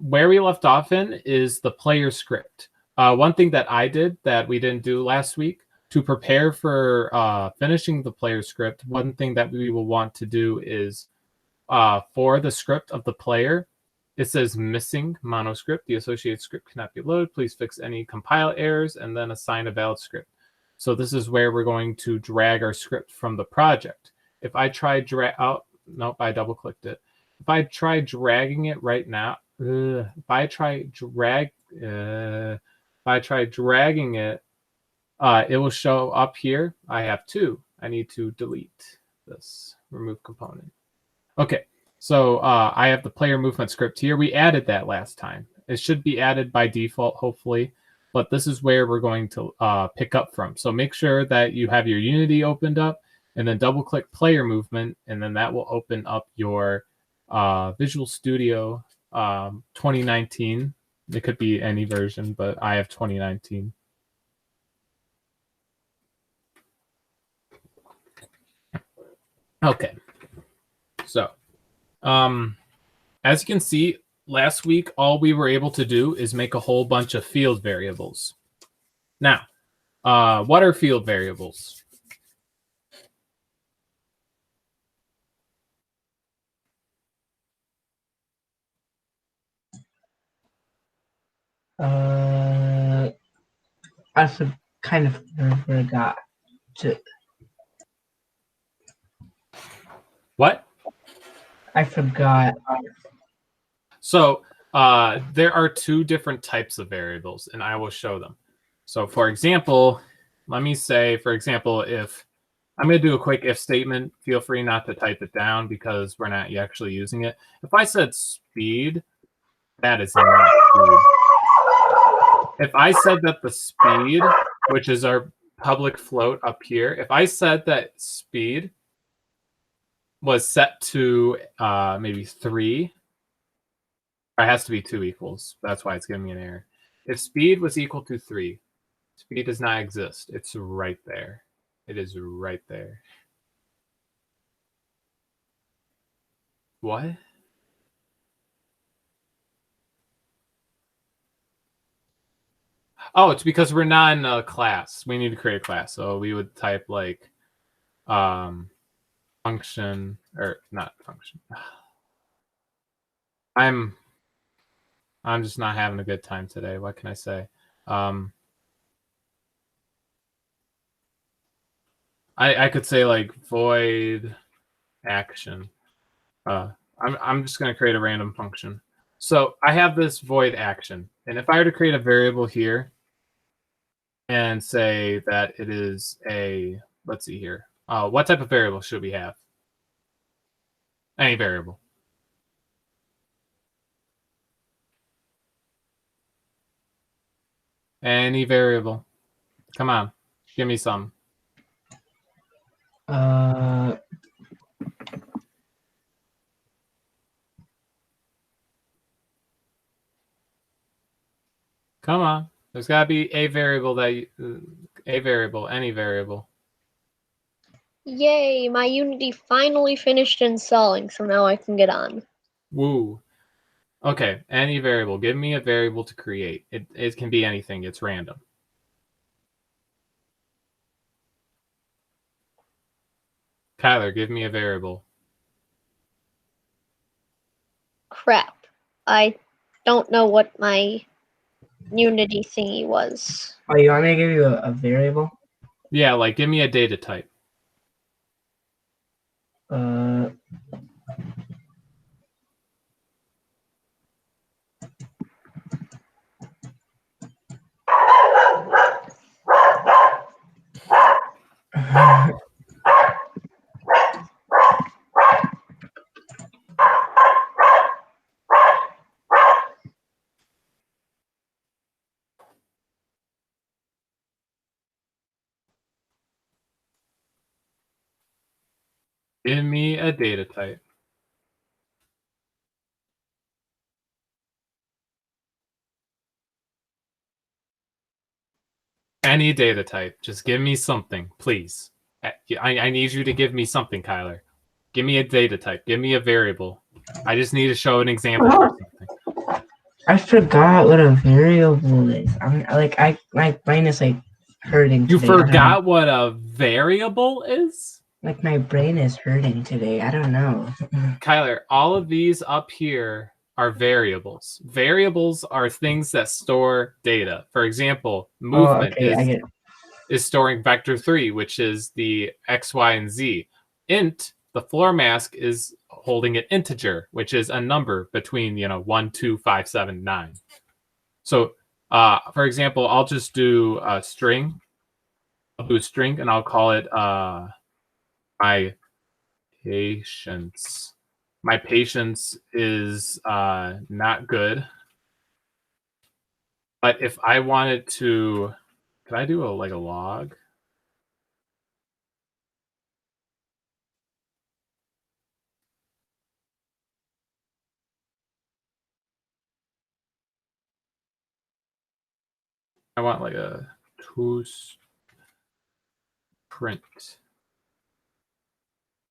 where we left off in is the player script. One thing that I did that we didn't do last week to prepare for finishing the player script, one thing that we will want to do is for the script of the player, it says missing monoscript. The associated script cannot be loaded. Please fix any compile errors and then assign a valid script. So this is where we're going to drag our script from the project. If I try nope, I double clicked it. If I try dragging it right now, if I try dragging it, it will show up here. I have two. I need to delete this, remove component. Okay, so I have the player movement script here. We added that last time. It should be added by default, hopefully, but this is where we're going to pick up from. So make sure that you have your Unity opened up and then double click player movement, and then that will open up your Visual Studio 2019. It could be any version, but I have 2019. Okay, so as you can see, last week all we were able to do is make a whole bunch of field variables. Now, what are field variables? I kind of forgot to. What? I forgot. So there are two different types of variables, and I will show them. So for example, let me say, for example, if I'm going to do a quick if statement, feel free not to type it down because we're not actually using it. If I said speed, that is not speed. If I said that the speed, which is our public float up here, if I said that speed was set to maybe 3, it has to be 2 equals. That's why it's giving me an error. If speed was equal to 3, speed does not exist. It's right there. It is right there. What? Oh, it's because we're not in a class. We need to create a class. So we would type like function, or not function. I'm just not having a good time today. What can I say? I could say like void action. I'm just going to create a random function. So I have this void action, and if I were to create a variable here and say that it is a, let's see here. What type of variable should we have? Any variable. Any variable. Come on, give me some. Come on. There's got to be a variable that any variable. Yay, my Unity finally finished installing, so now I can get on. Woo. Okay, any variable. Give me a variable to create. It can be anything. It's random. Kyler, give me a variable. Crap. I don't know what my Unity thingy was. Oh, you want me to give you a variable? Yeah, like give me a data type. Give me a data type. Any data type. Just give me something, please. I need you to give me something, Kyler. Give me a data type. Give me a variable. I just need to show an example or something. I forgot what a variable is. My brain is like hurting You today. I don't know. forgot what a variable is? Like my brain is hurting today. I don't know. Kyler, all of these up here are variables. Variables are things that store data. For example, movement okay, I get it. is storing vector 3, which is the x, y, and z. Int, the floor mask, is holding an integer, which is a number between 1, 2, 5, 7, 9. So, for example, I'll just do a string. I'll do a string, and I'll call it my patience. My patience is not good. But if I wanted to, could I do a log? I want like a to print.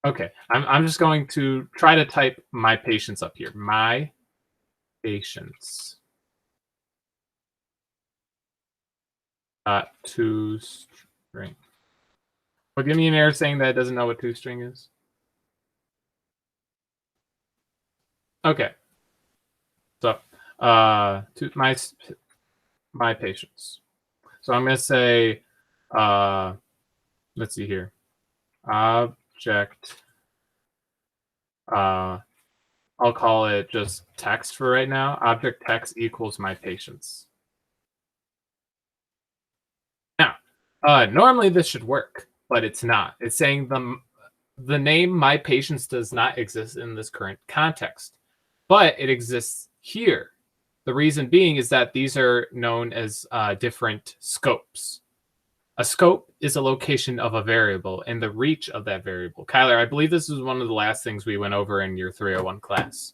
Okay, I'm just going to try to type my patience up here. My patience. To string. Well, give me an error saying that it doesn't know what toString is. Okay. So, to my patience. So I'm gonna say, let's see here, object. I'll call it just text for right now. Object text equals my patience. Now, normally this should work, but it's not. It's saying the name my patience does not exist in this current context, but it exists here. The reason being is that these are known as different scopes. A scope is a location of a variable and the reach of that variable. Kyler, I believe this is one of the last things we went over in your 301 class.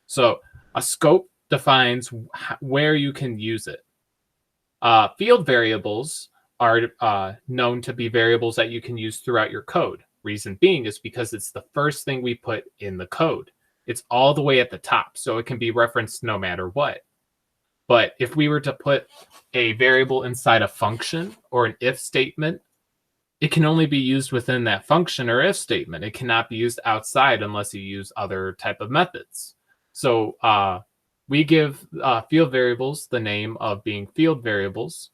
So a scope defines where you can use it. Field variables are known to be variables that you can use throughout your code. Reason being is because it's the first thing we put in the code. It's all the way at the top, so it can be referenced no matter what. But if we were to put a variable inside a function or an if statement, it can only be used within that function or if statement. It cannot be used outside unless you use other type of methods. So we give field variables the name of being field variables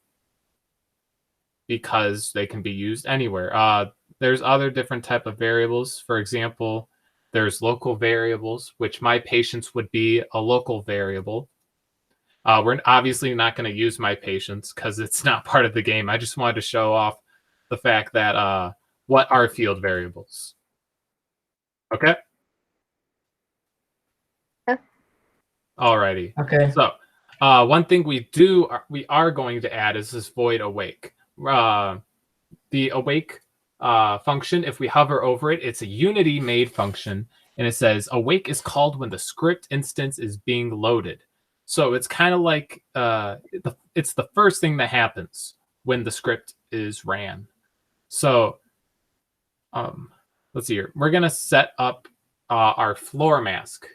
because they can be used anywhere. There's other different type of variables. For example, there's local variables, which my patience would be a local variable. We're obviously not going to use my patience because it's not part of the game. I just wanted to show off the fact that what are field variables. Okay? Yeah. Alrighty. Okay. So one thing we are going to add is this void awake. The awake function, if we hover over it, it's a Unity made function, and it says awake is called when the script instance is being loaded. So it's kind of like it's the first thing that happens when the script is ran. So let's see here. We're gonna set up our floor mask,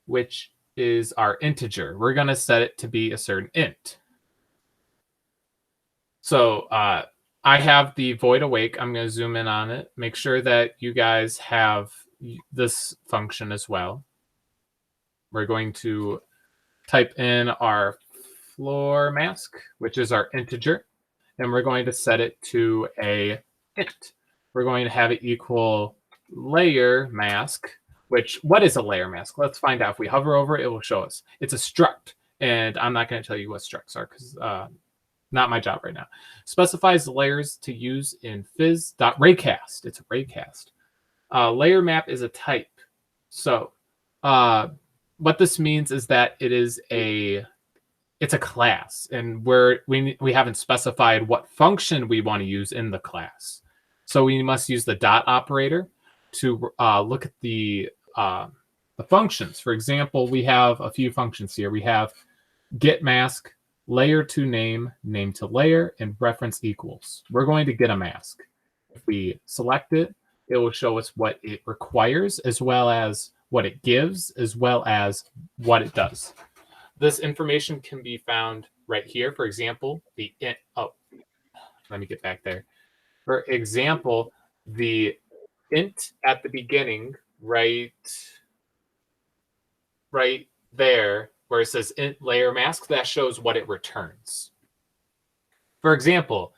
which is our integer. We're gonna set it to be a certain int. So I have the void awake. I'm going to zoom in on it. Make sure that you guys have this function as well. We're going to type in our floor mask, which is our integer, and we're going to set it to a int. We're going to have it equal layer mask, which, what is a layer mask? Let's find out. If we hover over it, it will show us. It's a struct, and I'm not going to tell you what structs are because not my job right now. Specifies layers to use in phys.raycast. It's a raycast. Layer map is a type. So what this means is that it's a class, and we haven't specified what function we want to use in the class. So we must use the dot operator to look at the functions. For example, we have a few functions here. We have get mask, layer to name, name to layer, and reference equals. We're going to get a mask. If we select it, it will show us what it requires, as well as what it gives, as well as what it does. this information can be found right here. For example, let me get back there. For example, the int at the beginning, right there, where it says int layer mask, that shows what it returns. For example,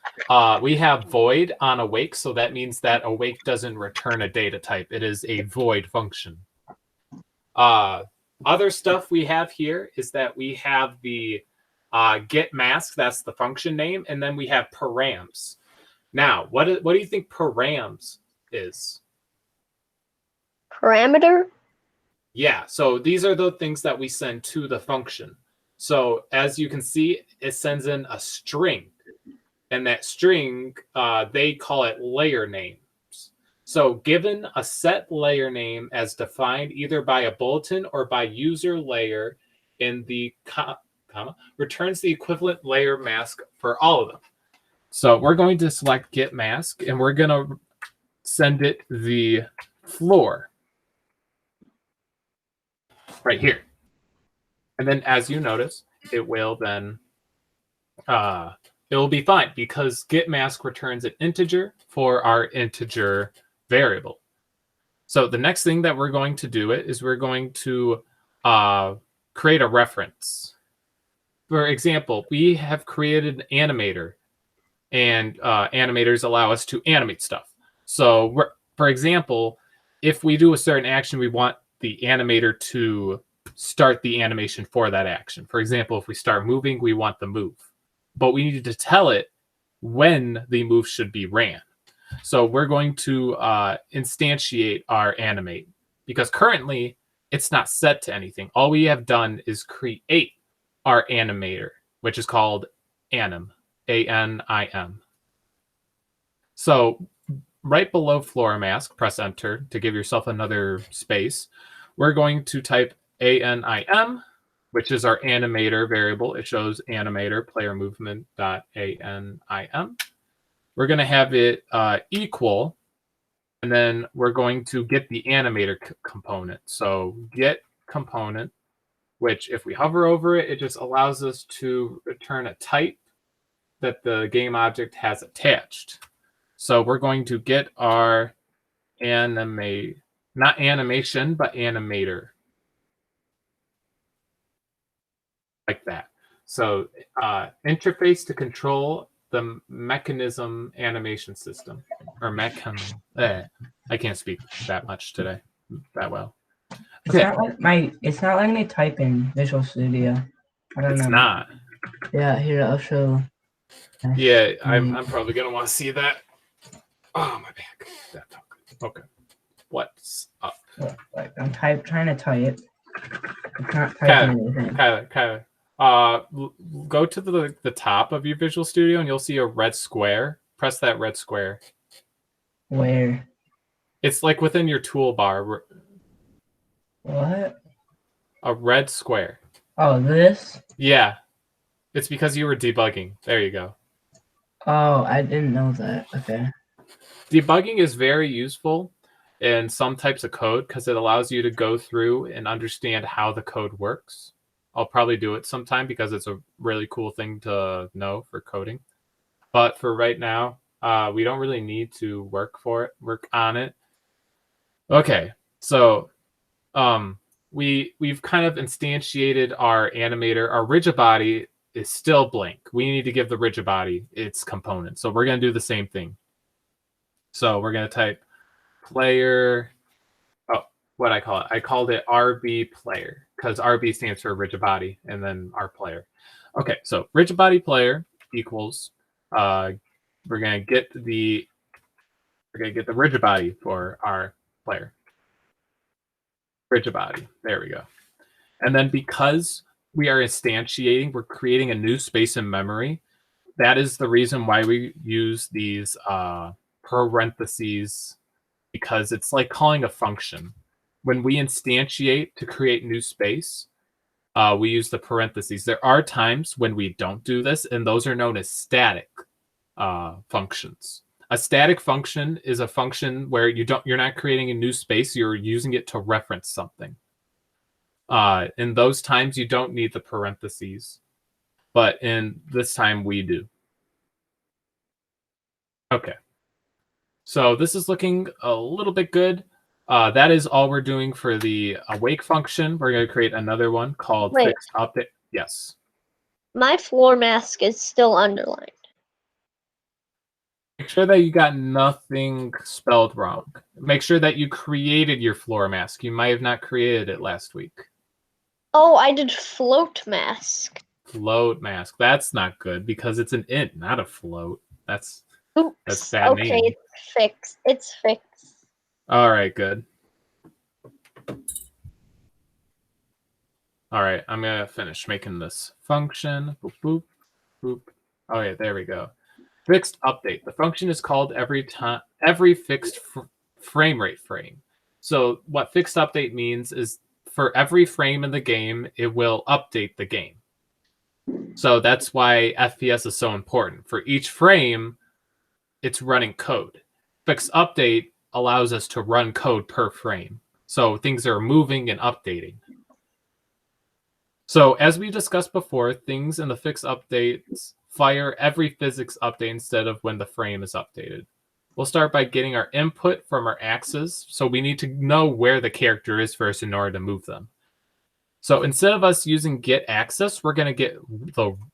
we have void on awake, so that means that awake doesn't return a data type. It is a void function. Other stuff we have here is that we have the get mask, that's the function name, and then we have params. Now, what do you think params is? Parameter? Yeah, so these are the things that we send to the function. So as you can see, it sends in a string. And that string, they call it layer names. So given a set layer name as defined either by a bulletin or by user layer in the comma, returns the equivalent layer mask for all of them. So we're going to select get mask, and we're going to send it the floor right here. And then as you notice, it will then it will be fine because get mask returns an integer for our integer variable. So the next thing that we're going to do is we're going to create a reference. For example, we have created an animator, and animators allow us to animate stuff. So for example, if we do a certain action, we want the animator to start the animation for that action. For example, if we start moving, we want the move. But we need to tell it when the move should be ran. So we're going to instantiate our animate because currently it's not set to anything. All we have done is create our animator, which is called anim, A-N-I-M. So right below floor mask, press enter to give yourself another space. We're going to type A-N-I-M, which is our animator variable. It shows animator player movement.anim. We're going to have it equal, and then we're going to get the animator component. So get component, which if we hover over it, it just allows us to return a type that the game object has attached. So we're going to get our not animation, but animator. Like that. So interface to control the mechanism animation system or mechanism. I can't speak that much today that well. Okay. It's not letting me type in Visual Studio. I don't know. It's not. Yeah, here I'll show. Yeah, I'm probably gonna want to see that. Oh, my back. Okay. What's up? Like I'm trying to type. It's not typing anything. Kyler. Go to the top of your Visual Studio and you'll see a red square. Press that red square. Where? It's like within your toolbar. What? A red square. Oh, this? Yeah. It's because you were debugging. There you go. Oh, I didn't know that. Okay. Debugging is very useful in some types of code because it allows you to go through and understand how the code works. I'll probably do it sometime because it's a really cool thing to know for coding. But for right now, we don't really need to work on it. Okay, so we've kind of instantiated our animator. Our rigid body is still blank. We need to give the rigid body its component. So we're going to do the same thing. So we're going to type player. What I call it? I called it RB player because RB stands for rigid body and then our player. Okay, so rigid body player equals we're gonna get the rigid body for our player. Rigid body. There we go. And then because we are instantiating, we're creating a new space in memory. That is the reason why we use these parentheses, because it's like calling a function. When we instantiate to create new space, we use the parentheses. There are times when we don't do this, and those are known as static functions. A static function is a function where you're not creating a new space, you're using it to reference something. In those times, you don't need the parentheses, but in this time, we do. Okay. So this is looking a little bit good. That is all we're doing for the awake function. We're going to create another one called Wait. fixed update. Yes. My floor mask is still underlined. Make sure that you got nothing spelled wrong. Make sure that you created your floor mask. You might have not created it last week. Oh, I did float mask. Float mask. That's not good because it's an int, not a float. That's Oops. bad Okay, naming. it's fixed. It's fixed. All right, good. All right, I'm gonna finish making this function. Boop, boop, boop. Oh yeah, there we go. Fixed update. The function is called every fixed frame rate frame. So what fixed update means is for every frame in the game, it will update the game. So that's why FPS is so important. For each frame, it's running code. Fixed update allows us to run code per frame. So things are moving and updating. So as we discussed before, things in the fixed updates fire every physics update instead of when the frame is updated. We'll start by getting our input from our axes. So we need to know where the character is first in order to move them. So instead of us using get axis, we're going to get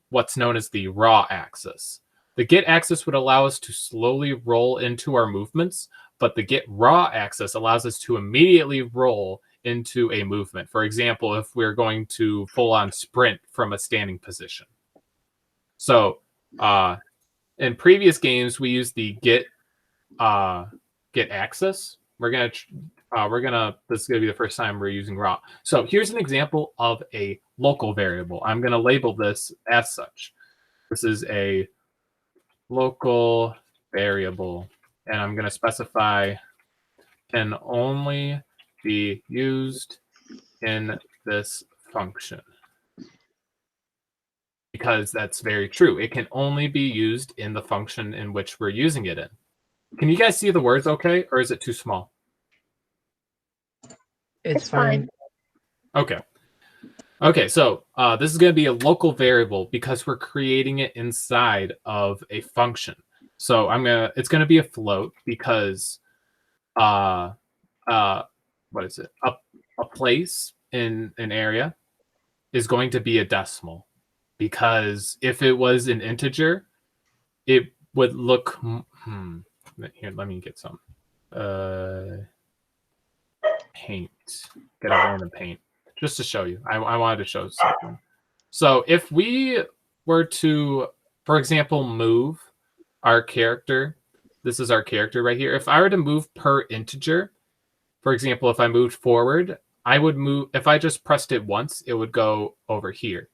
what's known as the raw axis. The get axis would allow us to slowly roll into our movements, but the get raw axis allows us to immediately roll into a movement. For example, if we're going to full-on sprint from a standing position. So in previous games, we used the get axis. This is gonna be the first time we're using raw. So here's an example of a local variable. I'm gonna label this as such. This is a local variable, and I'm gonna specify can only be used in this function. Because that's very true. It can only be used in the function in which we're using it in. Can you guys see the words okay, or is it too small? It's fine. Okay. Okay, so this is going to be a local variable because we're creating it inside of a function. So it's going to be a float because what is it? A place in an area is going to be a decimal, because if it was an integer, it would look here, let me get some paint. Get a random paint just to show you. I wanted to show something. So if we were to, for example, move our character, this is our character right here. If I were to move per integer, for example, if I moved forward, I would move, if I just pressed it once, it would go over here.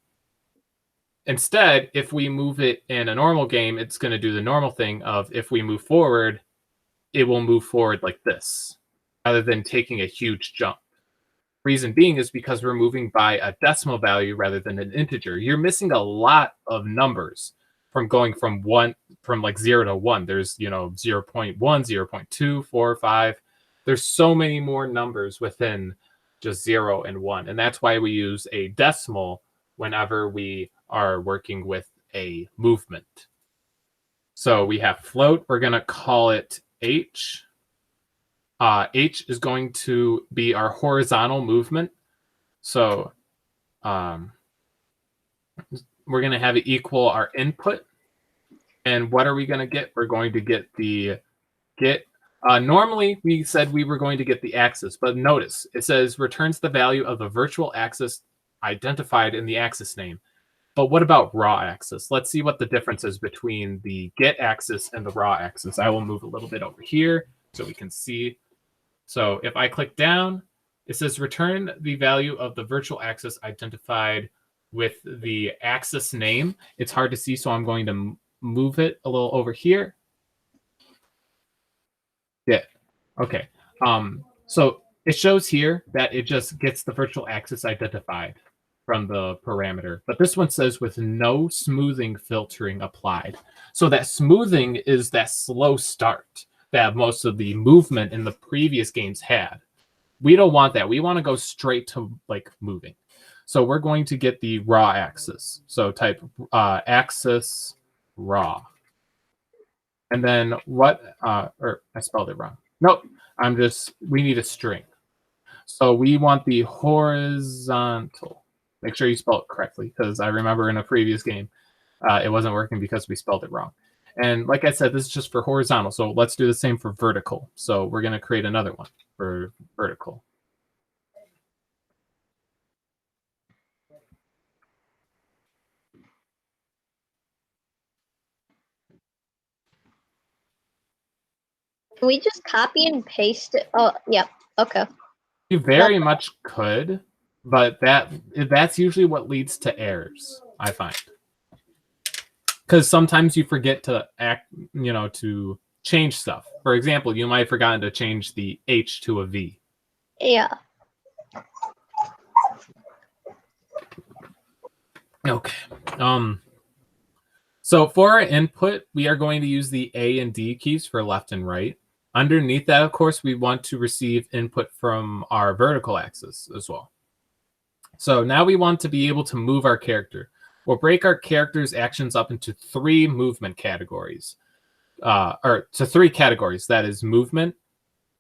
Instead, if we move it in a normal game, it's going to do the normal thing of if we move forward, it will move forward like this, rather than taking a huge jump. Reason being is because we're moving by a decimal value rather than an integer. You're missing a lot of numbers from going from like 0 to 1. There's 0.1, 0.2, 4, 5. There's so many more numbers within just 0 and 1. And that's why we use a decimal whenever we are working with a movement. So we have float. We're going to call it H. H is going to be our horizontal movement. So we're going to have it equal our input. And what are we going to get? We're going to get the get. Normally, we said we were going to get the axis, but notice it says returns the value of the virtual axis identified in the axis name. But what about raw axis? Let's see what the difference is between the get axis and the raw axis. I will move a little bit over here so we can see. So if I click down, it says return the value of the virtual axis identified with the axis name. It's hard to see, so I'm going to move it a little over here. Yeah. Okay. So it shows here that it just gets the virtual axis identified from the parameter. But this one says with no smoothing filtering applied. So that smoothing is that slow start that most of the movement in the previous games had. We don't want that. We want to go straight to like moving. So we're going to get the raw axis. So type axis raw. And then what, or I spelled it wrong. Nope, we need a string. So we want the horizontal. Make sure you spell it correctly, because I remember in a previous game, it wasn't working because we spelled it wrong. And like I said, this is just for horizontal. So let's do the same for vertical. So we're going to create another one for vertical. Can we just copy and paste it? Oh, yeah. Okay. You very much could, but that's usually what leads to errors, I find. Because sometimes you forget to to change stuff. For example, you might have forgotten to change the H to a V. Yeah. Okay. So for our input, we are going to use the A and D keys for left and right. Underneath that, of course, we want to receive input from our vertical axis as well. So now we want to be able to move our character. We'll break our character's actions up into 3 movement categories. Or to 3 categories. That is movement,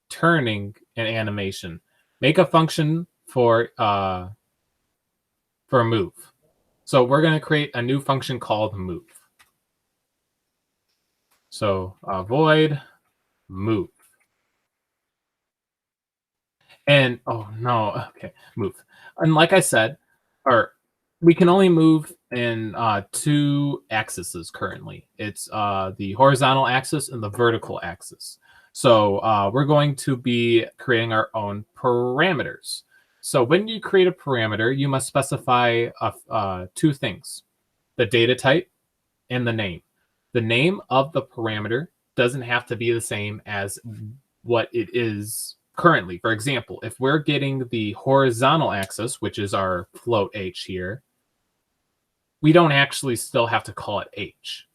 turning, and animation. Make a function for a move. So we're going to create a new function called move. So void move. And oh no, okay, move. And like I said, we can only move in 2 axes currently. It's the horizontal axis and the vertical axis. So we're going to be creating our own parameters. So when you create a parameter, you must specify 2 things: the data type and the name. The name of the parameter doesn't have to be the same as what it is currently. For example, if we're getting the horizontal axis, which is our float h here, we don't actually still have to call it h.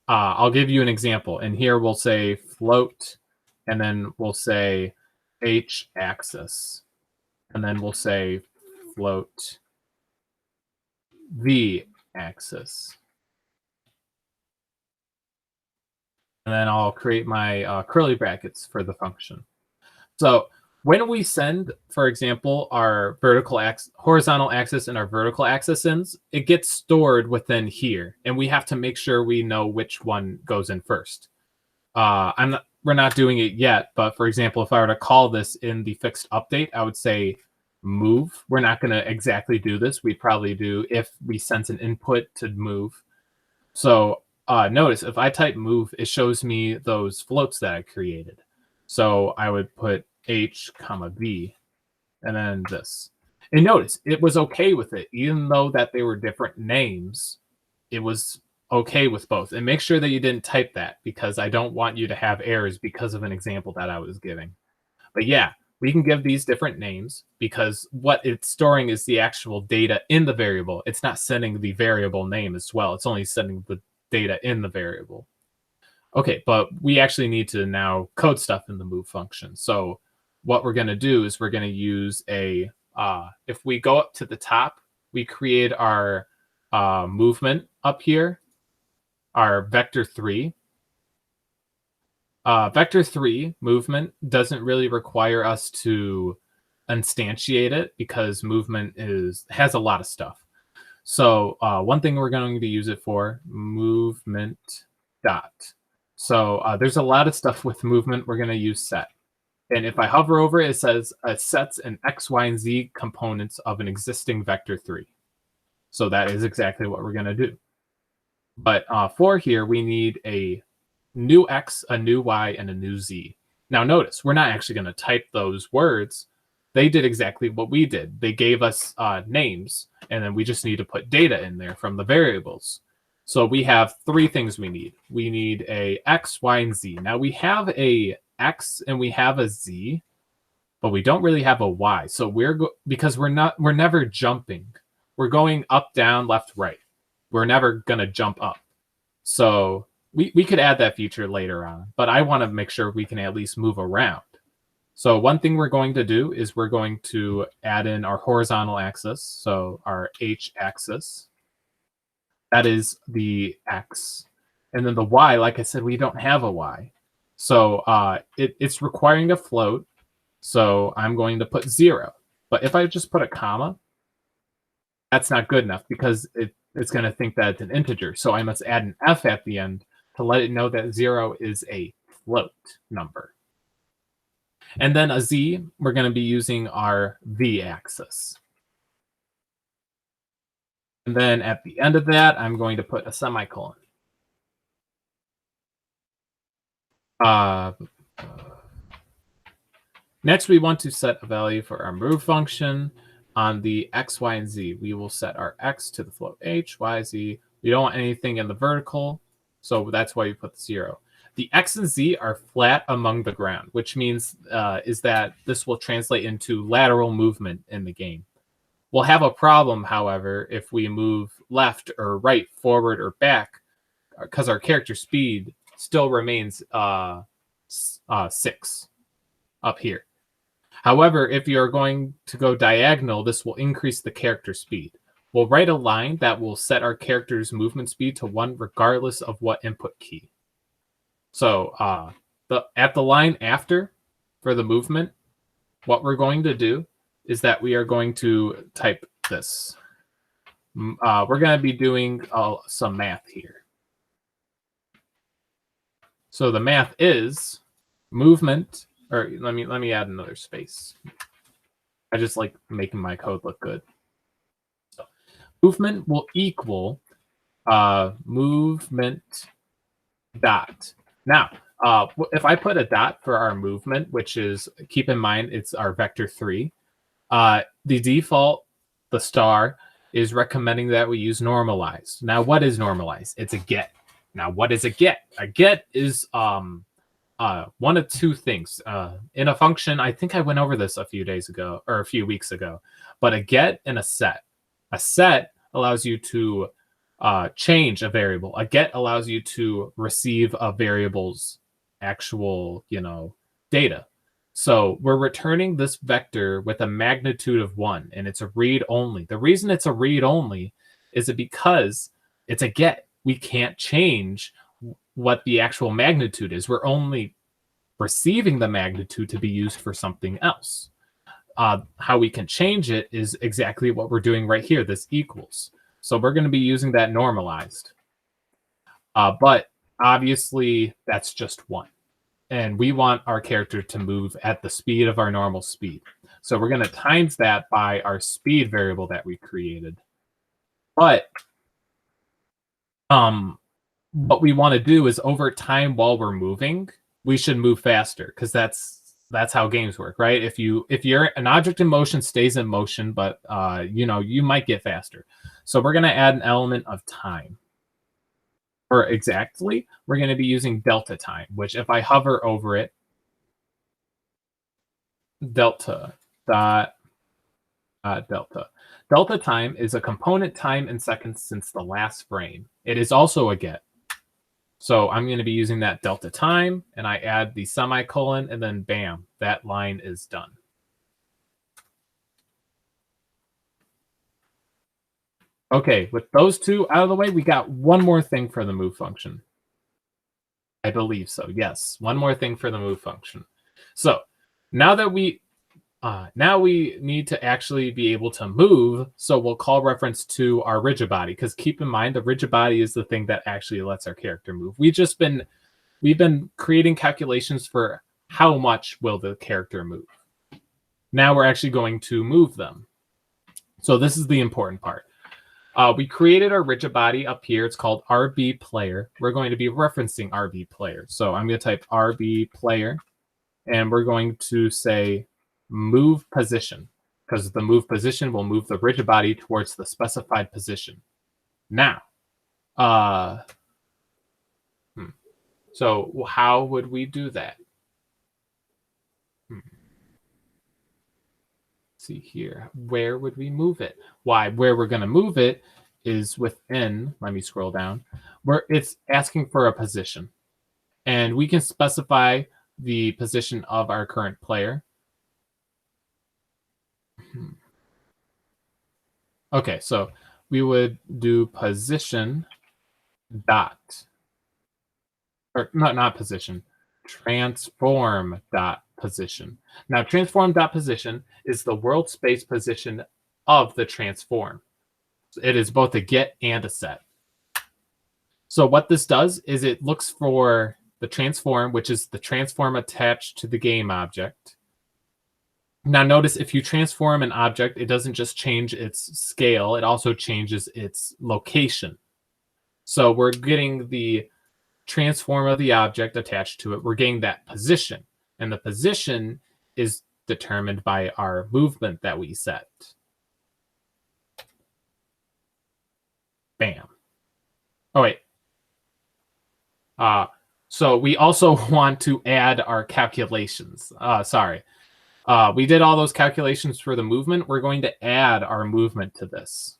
I'll give you an example. And here we'll say float, and then we'll say h axis. And then we'll say float v axis. And then I'll create my curly brackets for the function. So when we send, for example, our horizontal axis and our vertical axis in, it gets stored within here, and we have to make sure we know which one goes in first. We're not doing it yet, but for example, if I were to call this in the fixed update, I would say move. We're not going to exactly do this. We'd probably do if we sense an input to move. So notice if I type move, it shows me those floats that I created. So I would put h comma v and then this. And notice it was okay with it, even though that they were different names. It was okay with both. And make sure that you didn't type that, because I don't want you to have errors because of an example that I was giving. But yeah, we can give these different names because what it's storing is the actual data in the variable. It's not sending the variable name as well. It's only sending the data in the variable. Okay, but we actually need to now code stuff in the move function. So what we're going to do is we're going to use a, if we go up to the top, we create our movement up here, our vector 3. Vector 3 movement doesn't really require us to instantiate it because movement has a lot of stuff. So one thing we're going to use it for, movement dot. So there's a lot of stuff with movement. We're going to use set. And if I hover over it, it says sets an X, Y, and Z components of an existing vector 3. So that is exactly what we're going to do. But for here, we need a new X, a new Y, and a new Z. Now notice, we're not actually going to type those words. They did exactly what we did. They gave us names, and then we just need to put data in there from the variables. So we have 3 things we need. We need a X, Y, and Z. Now we have a X and we have a Z, but we don't really have a Y. So because we're never jumping. We're going up, down, left, right. We're never going to jump up. So we could add that feature later on, but I want to make sure we can at least move around. So one thing we're going to do is we're going to add in our horizontal axis, so our H axis. That is the X. And then the Y, like I said, we don't have a Y. So it's requiring a float. So I'm going to put 0. But if I just put a comma, that's not good enough because it's going to think that it's an integer. So I must add an F at the end to let it know that 0 is a float number. And then a Z, we're going to be using our V axis. And then at the end of that, I'm going to put a semicolon. Next, we want to set a value for our move function on the X, Y, and Z. We will set our X to the float H, Y, Z. We don't want anything in the vertical, so that's why we put the 0. The X and Z are flat among the ground, which means is that this will translate into lateral movement in the game. We'll have a problem, however, if we move left or right, forward or back, because our character speed still remains 6 up here. However, if you're going to go diagonal, this will increase the character speed. We'll write a line that will set our character's movement speed to 1 regardless of what input key. So at the line after for the movement, what we're going to do is that we are going to type this. We're going to be doing some math here. So the math is movement, or let me add another space. I just like making my code look good. So movement will equal movement dot. Now, if I put a dot for our movement, which is, keep in mind, it's our vector 3, the default, the star, is recommending that we use normalized. Now, what is normalized? It's a get. Now, what is a get? A get is one of two things. In a function, I think I went over this a few days ago, or a few weeks ago, but a get and a set. A set allows you to change a variable. A get allows you to receive a variable's actual, data. So we're returning this vector with a magnitude of 1, and it's a read only. The reason it's a read only is because it's a get. We can't change what the actual magnitude is. We're only receiving the magnitude to be used for something else. How we can change it is exactly what we're doing right here, this equals. So we're going to be using that normalized. But obviously, that's just 1. And we want our character to move at the speed of our normal speed. So we're going to times that by our speed variable that we created. But what we want to do is over time while we're moving, we should move faster, because that's how games work, right? If you're an object in motion stays in motion, but you might get faster. So we're going to add an element of time. For exactly, we're going to be using delta time, which if I hover over it, delta time is a component time in seconds since the last frame. It is also a get. So I'm going to be using that delta time, and I add the semicolon, and then bam, that line is done. Okay, with those two out of the way, we got one more thing for the move function. I believe so, yes. One more thing for the move function. So now that we need to actually be able to move, so we'll call reference to our rigid body, because keep in mind, the rigid body is the thing that actually lets our character move. We've been creating calculations for how much will the character move. Now we're actually going to move them. So this is the important part. We created our rigid body up here. It's called RB player. We're going to be referencing RB player. So I'm going to type RB player, and we're going to say move position, because the move position will move the rigid body towards the specified position. Now, so how would we do that? See here, where would we move it? Where we're going to move it is within, let me scroll down, where it's asking for a position. And we can specify the position of our current player. Okay, so we would do position dot, or not position, transform dot position. Now, transform dot position is the world space position of the transform. It is both a get and a set. So what this does is it looks for the transform, which is the transform attached to the game object. Now notice if you transform an object, it doesn't just change its scale, it also changes its location. So we're getting the transform of the object attached to it. We're getting that position. And the position is determined by our movement that we set. Bam. Oh, wait. So we also want to add our calculations. Sorry. We did all those calculations for the movement. We're going to add our movement to this.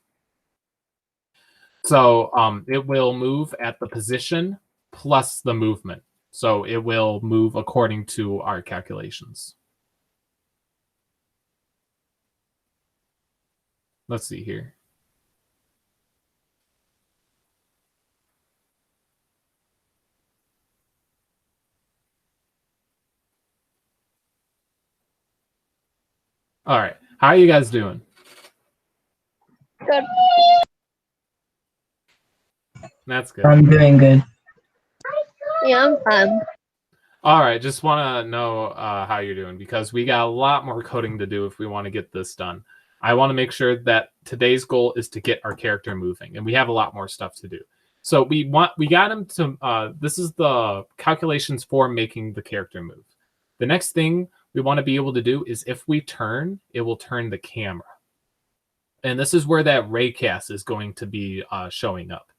So it will move at the position plus the movement. So it will move according to our calculations. Let's see here. All right. How are you guys doing? Good. That's good. I'm doing good. Yeah, I'm fine. All right. Just want to know how you're doing because we got a lot more coding to do if we want to get this done. I want to make sure that today's goal is to get our character moving, and we have a lot more stuff to do. So we got him to. This is the calculations for making the character move. The next thing we want to be able to do is if we turn, it will turn the camera. And this is where that raycast is going to be showing up.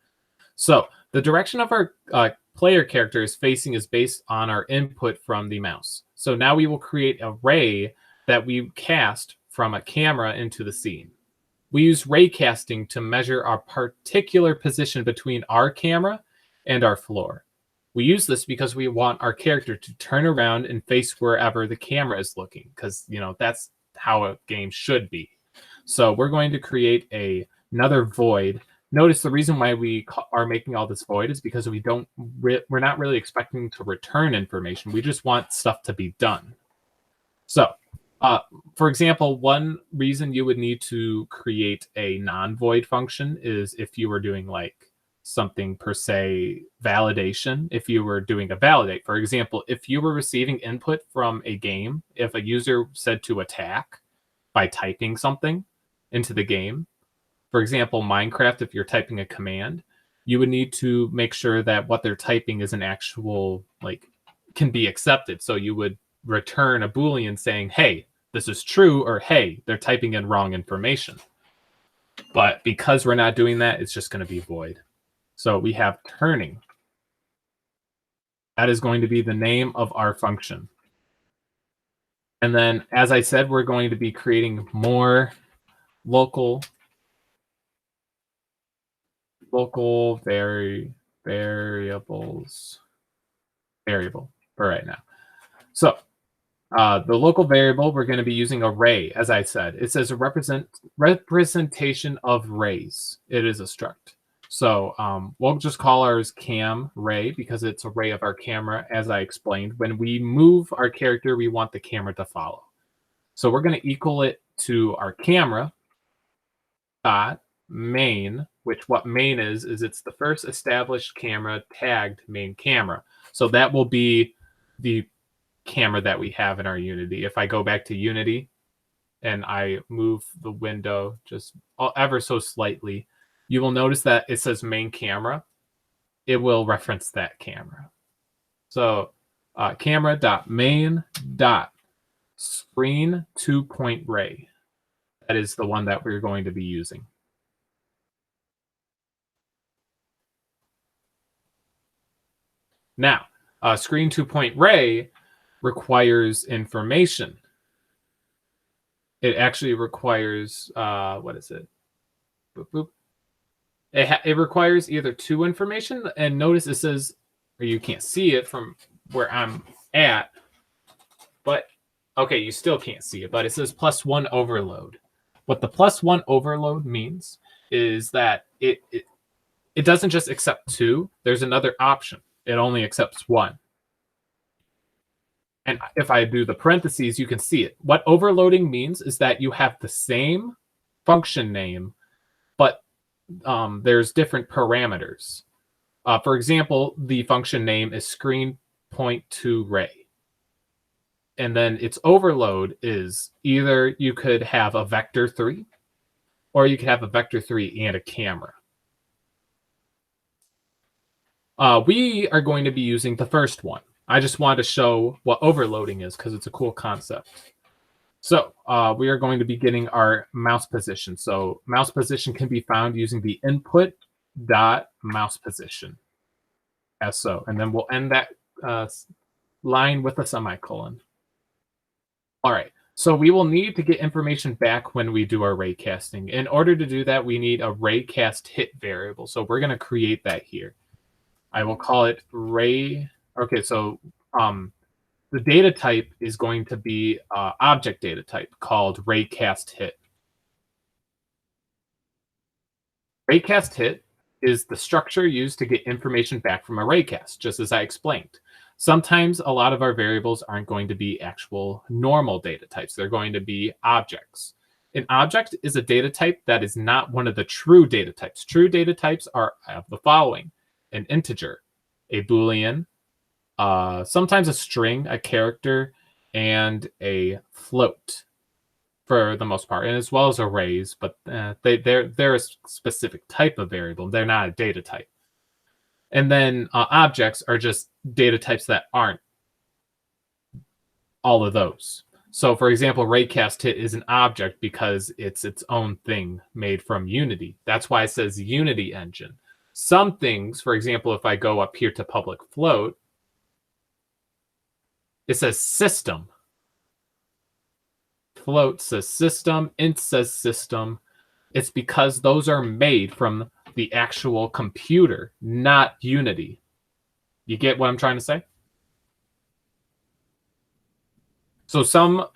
So the direction of our player character is facing is based on our input from the mouse. So now we will create a ray that we cast from a camera into the scene. We use raycasting to measure our particular position between our camera and our floor. We use this because we want our character to turn around and face wherever the camera is looking, because that's how a game should be. So we're going to create another void. Notice the reason why we are making all this void is because we're not really expecting to return information. We just want stuff to be done. So, for example, one reason you would need to create a non-void function is if you were doing like something per se validation. If you were doing a validate, for example, if you were receiving input from a game, if a user said to attack by typing something into the game, for example, Minecraft, if you're typing a command, you would need to make sure that what they're typing is an actual, can be accepted. So you would return a Boolean saying, hey, this is true, or hey, they're typing in wrong information. But because we're not doing that, it's just going to be void. So we have turning. That is going to be the name of our function. And then, as I said, we're going to be creating more local variable for right now. So the local variable, we're going to be using array, as I said. It says a representation of rays. It is a struct. So we'll just call ours cam ray because it's a ray of our camera, as I explained. When we move our character, we want the camera to follow. So we're going to equal it to our camera dot main, which what main is it's the first established camera tagged main camera. So that will be the camera that we have in our Unity. If I go back to Unity and I move the window just ever so slightly, you will notice that it says main camera. It will reference that camera. So camera.main.screen 2-point ray. That is the one that we're going to be using. Now, screen 2-point ray requires information. It actually requires, what is it? Boop, boop. It requires either 2 information, and notice it says, or you can't see it from where I'm at, but Okay, you still can't see it, but it says +1 overload. What the +1 overload means is that it doesn't just accept 2. There's another option. It only accepts 1. And if I do the parentheses, you can see it. What overloading means is that you have the same function name, but there's different parameters. For example, the function name is screen.toRay. And then its overload is either you could have a vector3 or you could have a vector3 and a camera. We are going to be using the first one. I just wanted to show what overloading is because it's a cool concept. So we are going to be getting our mouse position. So mouse position can be found using the input.mouse position as so. And then we'll end that line with a semicolon. All right, so we will need to get information back when we do our raycasting. In order to do that, we need a raycast hit variable. So we're going to create that here. I will call it ray. Okay, so the data type is going to be object data type called raycast hit. Raycast hit is the structure used to get information back from a raycast, just as I explained. Sometimes a lot of our variables aren't going to be actual normal data types. They're going to be objects. An object is a data type that is not one of the true data types. True data types are of the following: an integer, a Boolean, sometimes a string, a character, and a float for the most part, and as well as arrays, but they're a specific type of variable. They're not a data type. And then objects are just data types that aren't all of those. So for example, raycast hit is an object because it's its own thing made from Unity. That's why it says Unity engine. Some things, for example, if I go up here to public float, it says system. Float says system, int says system. It's because those are made from the actual computer, not Unity. You get what I'm trying to say? So some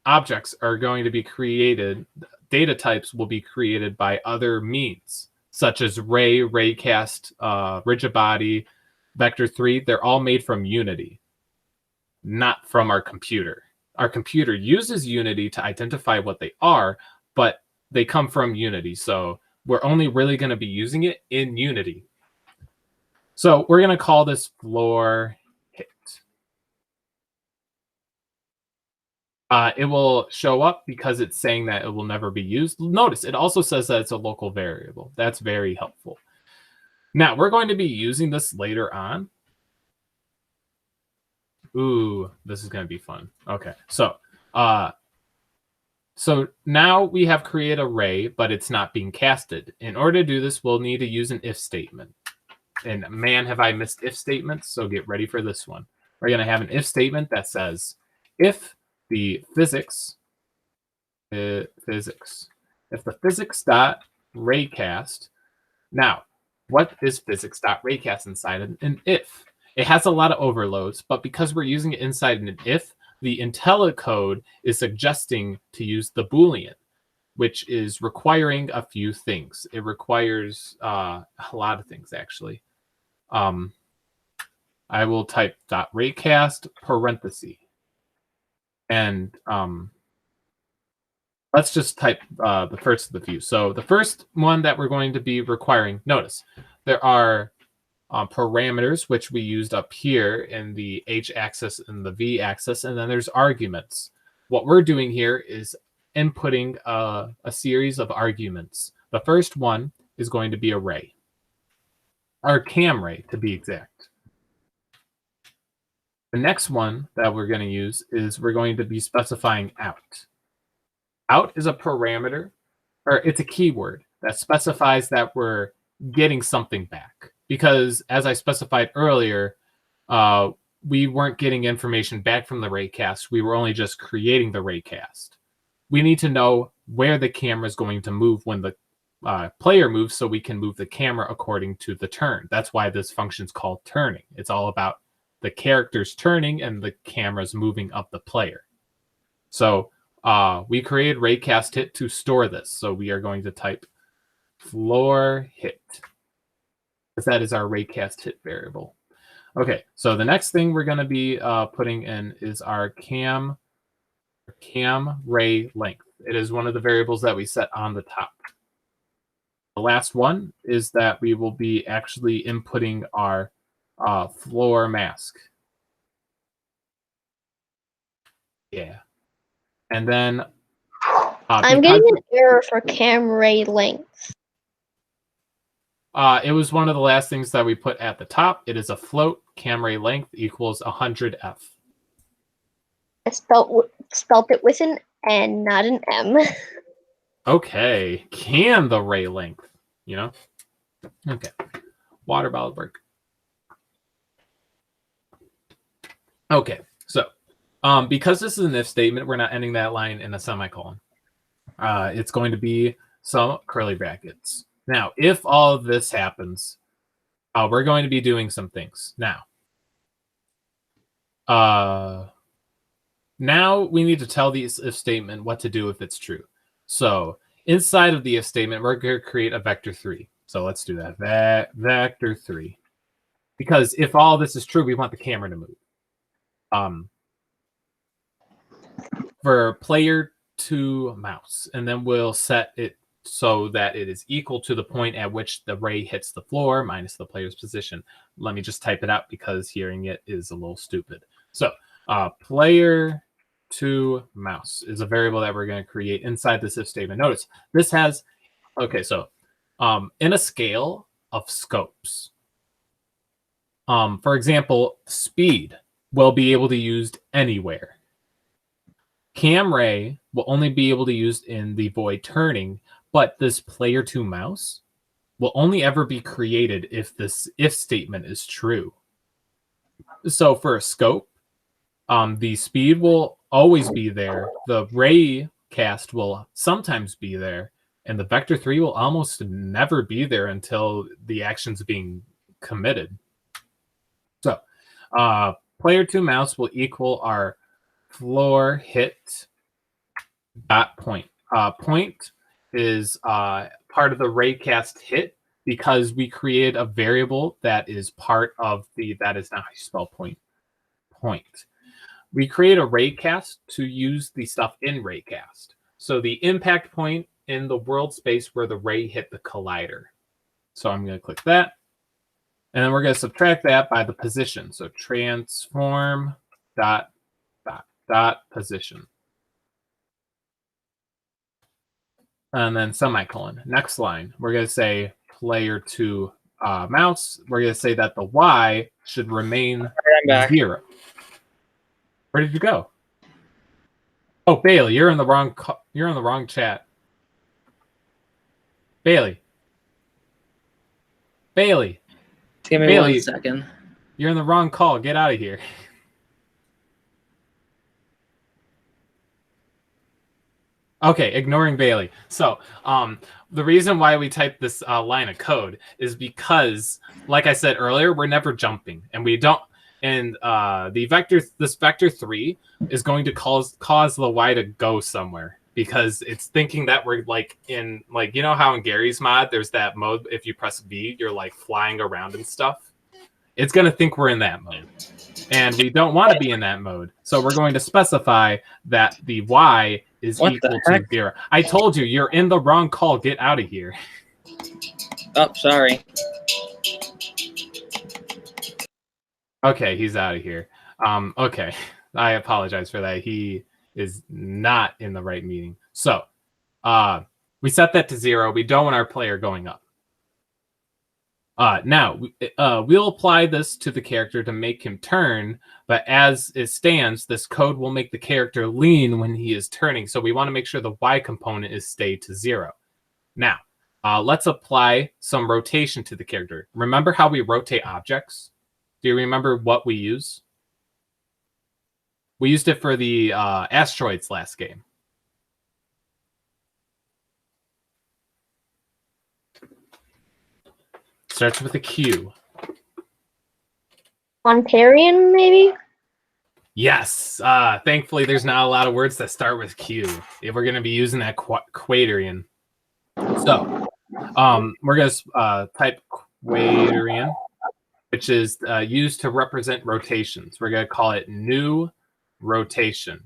objects are going to be created, data types will be created by other means, such as ray, raycast, rigid body, vector3. They're all made from Unity, not from our computer. Our computer uses Unity to identify what they are, but they come from Unity. So we're only really going to be using it in Unity. So we're going to call this floor hit. It will show up because it's saying that it will never be used. Notice it also says that it's a local variable. That's very helpful. Now we're going to be using this later on. Ooh, this is going to be fun. Okay, so now we have created an array, but it's not being casted. In order to do this, we'll need to use an if statement. And man, have I missed if statements, so get ready for this one. We're going to have an if statement that says, if the physics dot raycast. Now, what is physics dot raycast inside an if? It has a lot of overloads, but because we're using it inside an if, the IntelliCode is suggesting to use the Boolean, which is requiring a few things. It requires a lot of things, actually. I will type .raycast parenthesis. And let's just type the first of the few. So the first one that we're going to be requiring, notice, there are parameters, which we used up here in the H-axis and the V-axis, and then there's arguments. What we're doing here is inputting a series of arguments. The first one is going to be array, or cam ray to be exact. The next one that we're going to use is we're going to be specifying out. Out is a parameter, or it's a keyword that specifies that we're getting something back. Because as I specified earlier, we weren't getting information back from the raycast. We were only just creating the raycast. We need to know where the camera is going to move when the player moves, so we can move the camera according to the turn. That's why this function is called turning. It's all about the character's turning and the camera's moving up the player. So we created raycast hit to store this. So we are going to type floor hit, because that is our raycast hit variable. Okay, so the next thing we're going to be putting in is our cam ray length. It is one of the variables that we set on the top. The last one is that we will be actually inputting our floor mask. Yeah. And then I'm getting an error for cam ray length. it was one of the last things that we put at the top. It is a float. Cam ray length equals 100F. I spelt it with an N, not an M. Okay. Can the ray length, you know? Okay. Water bottle break. Okay. So, because this is an if statement, we're not ending that line in a semicolon. It's going to be some curly brackets. Now, if all of this happens, we're going to be doing some things. Now we need to tell the if statement what to do if it's true. So inside of the if statement, we're going to create a vector 3. So let's do that. Vector 3. Because if all this is true, we want the camera to move. For player to mouse, and then we'll set it so that it is equal to the point at which the ray hits the floor minus the player's position. Let me just type it out because hearing it is a little stupid. So player to mouse is a variable that we're going to create inside this if statement. Notice this has, okay, so in a scale of scopes, for example, speed will be able to be used anywhere. Cam ray will only be able to be used in the void turning, but this player to mouse will only ever be created if this if statement is true. So for a scope, the speed will always be there. The ray cast will sometimes be there, and the vector 3 will almost never be there until the action's being committed. So player to mouse will equal our floor hit dot point. Point is part of the raycast hit because we created a variable that is part of the, that is not how you spell point. We create a raycast to use the stuff in raycast. So the impact point in the world space where the ray hit the collider. So I'm going to click that. And then we're going to subtract that by the position. So transform dot position. And then semicolon. Next line, we're going to say player to mouse. We're going to say that the Y should remain 0. Where did you go? Oh, Bailey, you're in the wrong chat. Bailey. Give me Bailey, 1 second. You're in the wrong call. Get out of here. Okay, ignoring Bailey. So, the reason why we type this line of code is because, like I said earlier, we're never jumping, and we don't. And this vector 3 is going to cause the Y to go somewhere because it's thinking that we're like in, like, you know how in Gary's mod there's that mode if you press V you're like flying around and stuff. It's going to think we're in that mode, and we don't want to be in that mode. So we're going to specify that the Y is equal to 0. I told you, you're in the wrong call. Get out of here. Oh, sorry. Okay, he's out of here. Okay, I apologize for that. He is not in the right meeting. So we set that to 0. We don't want our player going up. Now, we'll apply this to the character to make him turn, but as it stands, this code will make the character lean when he is turning, so we want to make sure the Y component is stayed to 0. Now, let's apply some rotation to the character. Remember how we rotate objects? Do you remember what we use? We used it for the asteroids last game. Starts with a Q. Ontarian, maybe? Yes. Thankfully, there's not a lot of words that start with Q. If we're going to be using that Quaterian. So, we're going to type Quaterian, which is used to represent rotations. We're going to call it new rotation.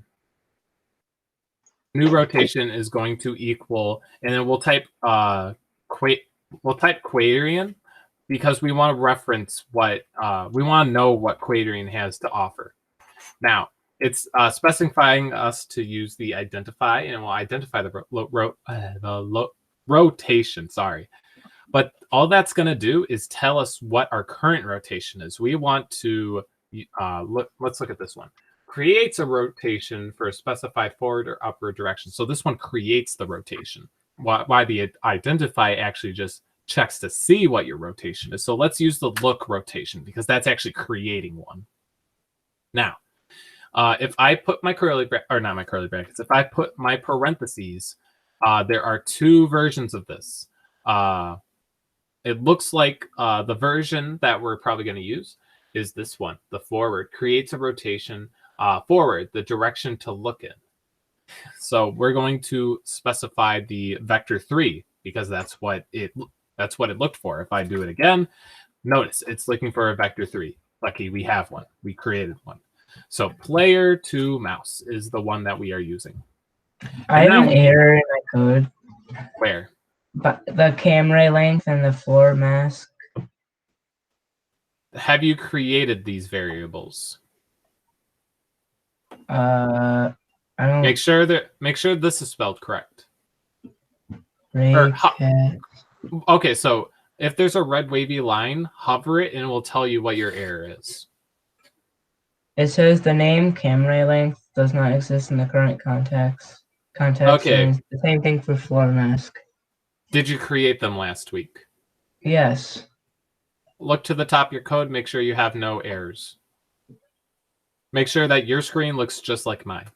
New rotation is going to equal, and then we'll type Quaterian because we want to reference what we want to know what Quaterian has to offer. Now, it's specifying us to use the identify, and we'll identify the rotation. Sorry, but all that's going to do is tell us what our current rotation is. We want to let's look at this one. Creates a rotation for a specified forward or upward direction. So this one creates the rotation. Why the identify actually just checks to see what your rotation is. So let's use the look rotation because that's actually creating one. Now, if I put my if I put my parentheses, there are two versions of this. It looks like the version that we're probably going to use is this one. The forward creates a rotation forward, the direction to look in. So we're going to specify the vector 3 because that's what it looked for. If I do it again, notice it's looking for a vector 3. Lucky we have one. We created one. So player to mouse is the one that we are using. I have an error in my code. Where? But the camera length and the floor mask. Have you created these variables? I don't. Make sure this is spelled correct. Okay, so if there's a red wavy line, hover it and it will tell you what your error is. It says the name camera length does not exist in the current context. Okay. And the same thing for floor mask. Did you create them last week? Yes. Look to the top of your code. Make sure you have no errors. Make sure that your screen looks just like mine.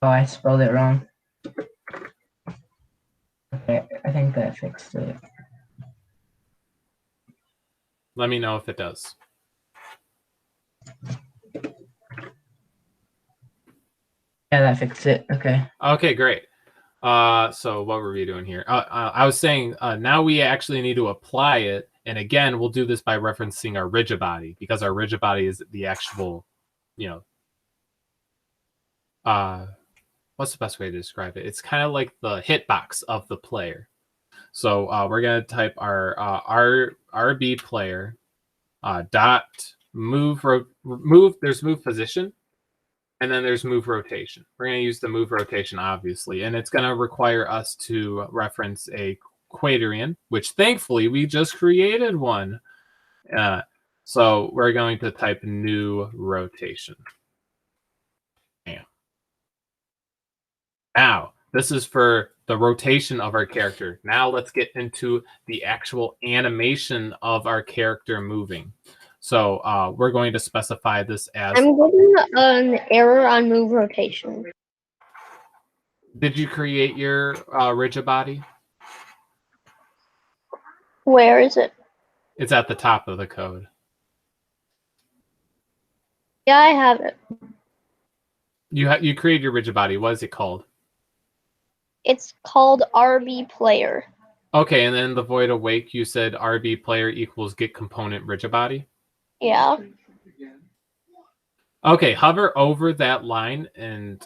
Oh, I spelled it wrong. Okay, I think that fixed it. Let me know if it does. Yeah, that fixed it. Okay. Okay, great. So what were we doing here? I was saying now we actually need to apply it. And again, we'll do this by referencing our rigid body because our rigid body is the actual, what's the best way to describe it? It's kind of like the hitbox of the player. So we're going to type our RB player dot move. There's move position. And then there's move rotation. We're going to use the move rotation, obviously. And it's going to require us to reference a Quaterian, which thankfully we just created one. So we're going to type new rotation. Bam. Now, this is for the rotation of our character. Now let's get into the actual animation of our character moving. So we're going to specify this as... I'm getting an error on move rotation. Did you create your rigid body? Where is it? It's at the top of the code. Yeah, I have it. You created your rigid body. What is it called? It's called RB player. Okay, and then the void awake, you said RB player equals get component rigid body? Yeah. Okay, hover over that line and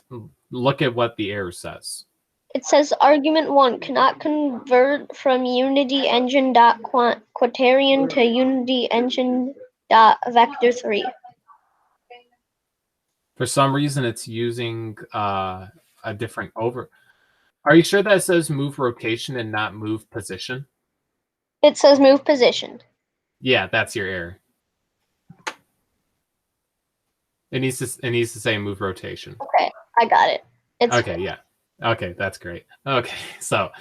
look at what the error says. It says argument 1 cannot convert from Unity engine Quaterian to Unity engine vector 3. For some reason, it's using a different over. Are you sure that it says move rotation and not move position? It says move position. Yeah, that's your error. It needs to say move rotation. Okay, I got it. It's okay, yeah. Okay, that's great. Okay, so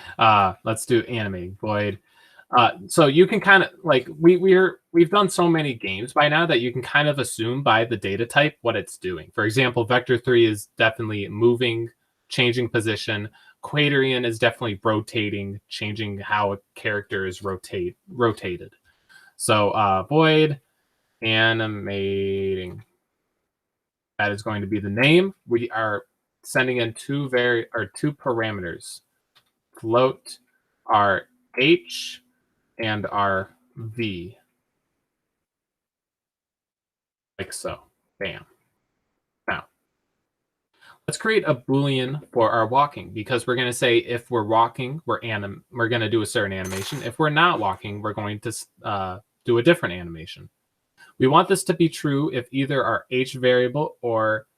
let's do animating void. So you can kind of like we've done so many games by now that you can kind of assume by the data type what it's doing. For example, vector 3 is definitely moving, changing position, Quaterian is definitely rotating, changing how a character is rotated. So void animating. That is going to be the name. We are sending in two parameters. Float our H and our V. Like so. Bam. Now, let's create a Boolean for our walking, because we're going to say if we're walking, we're going to do a certain animation. If we're not walking, we're going to do a different animation. We want this to be true if either our H variable or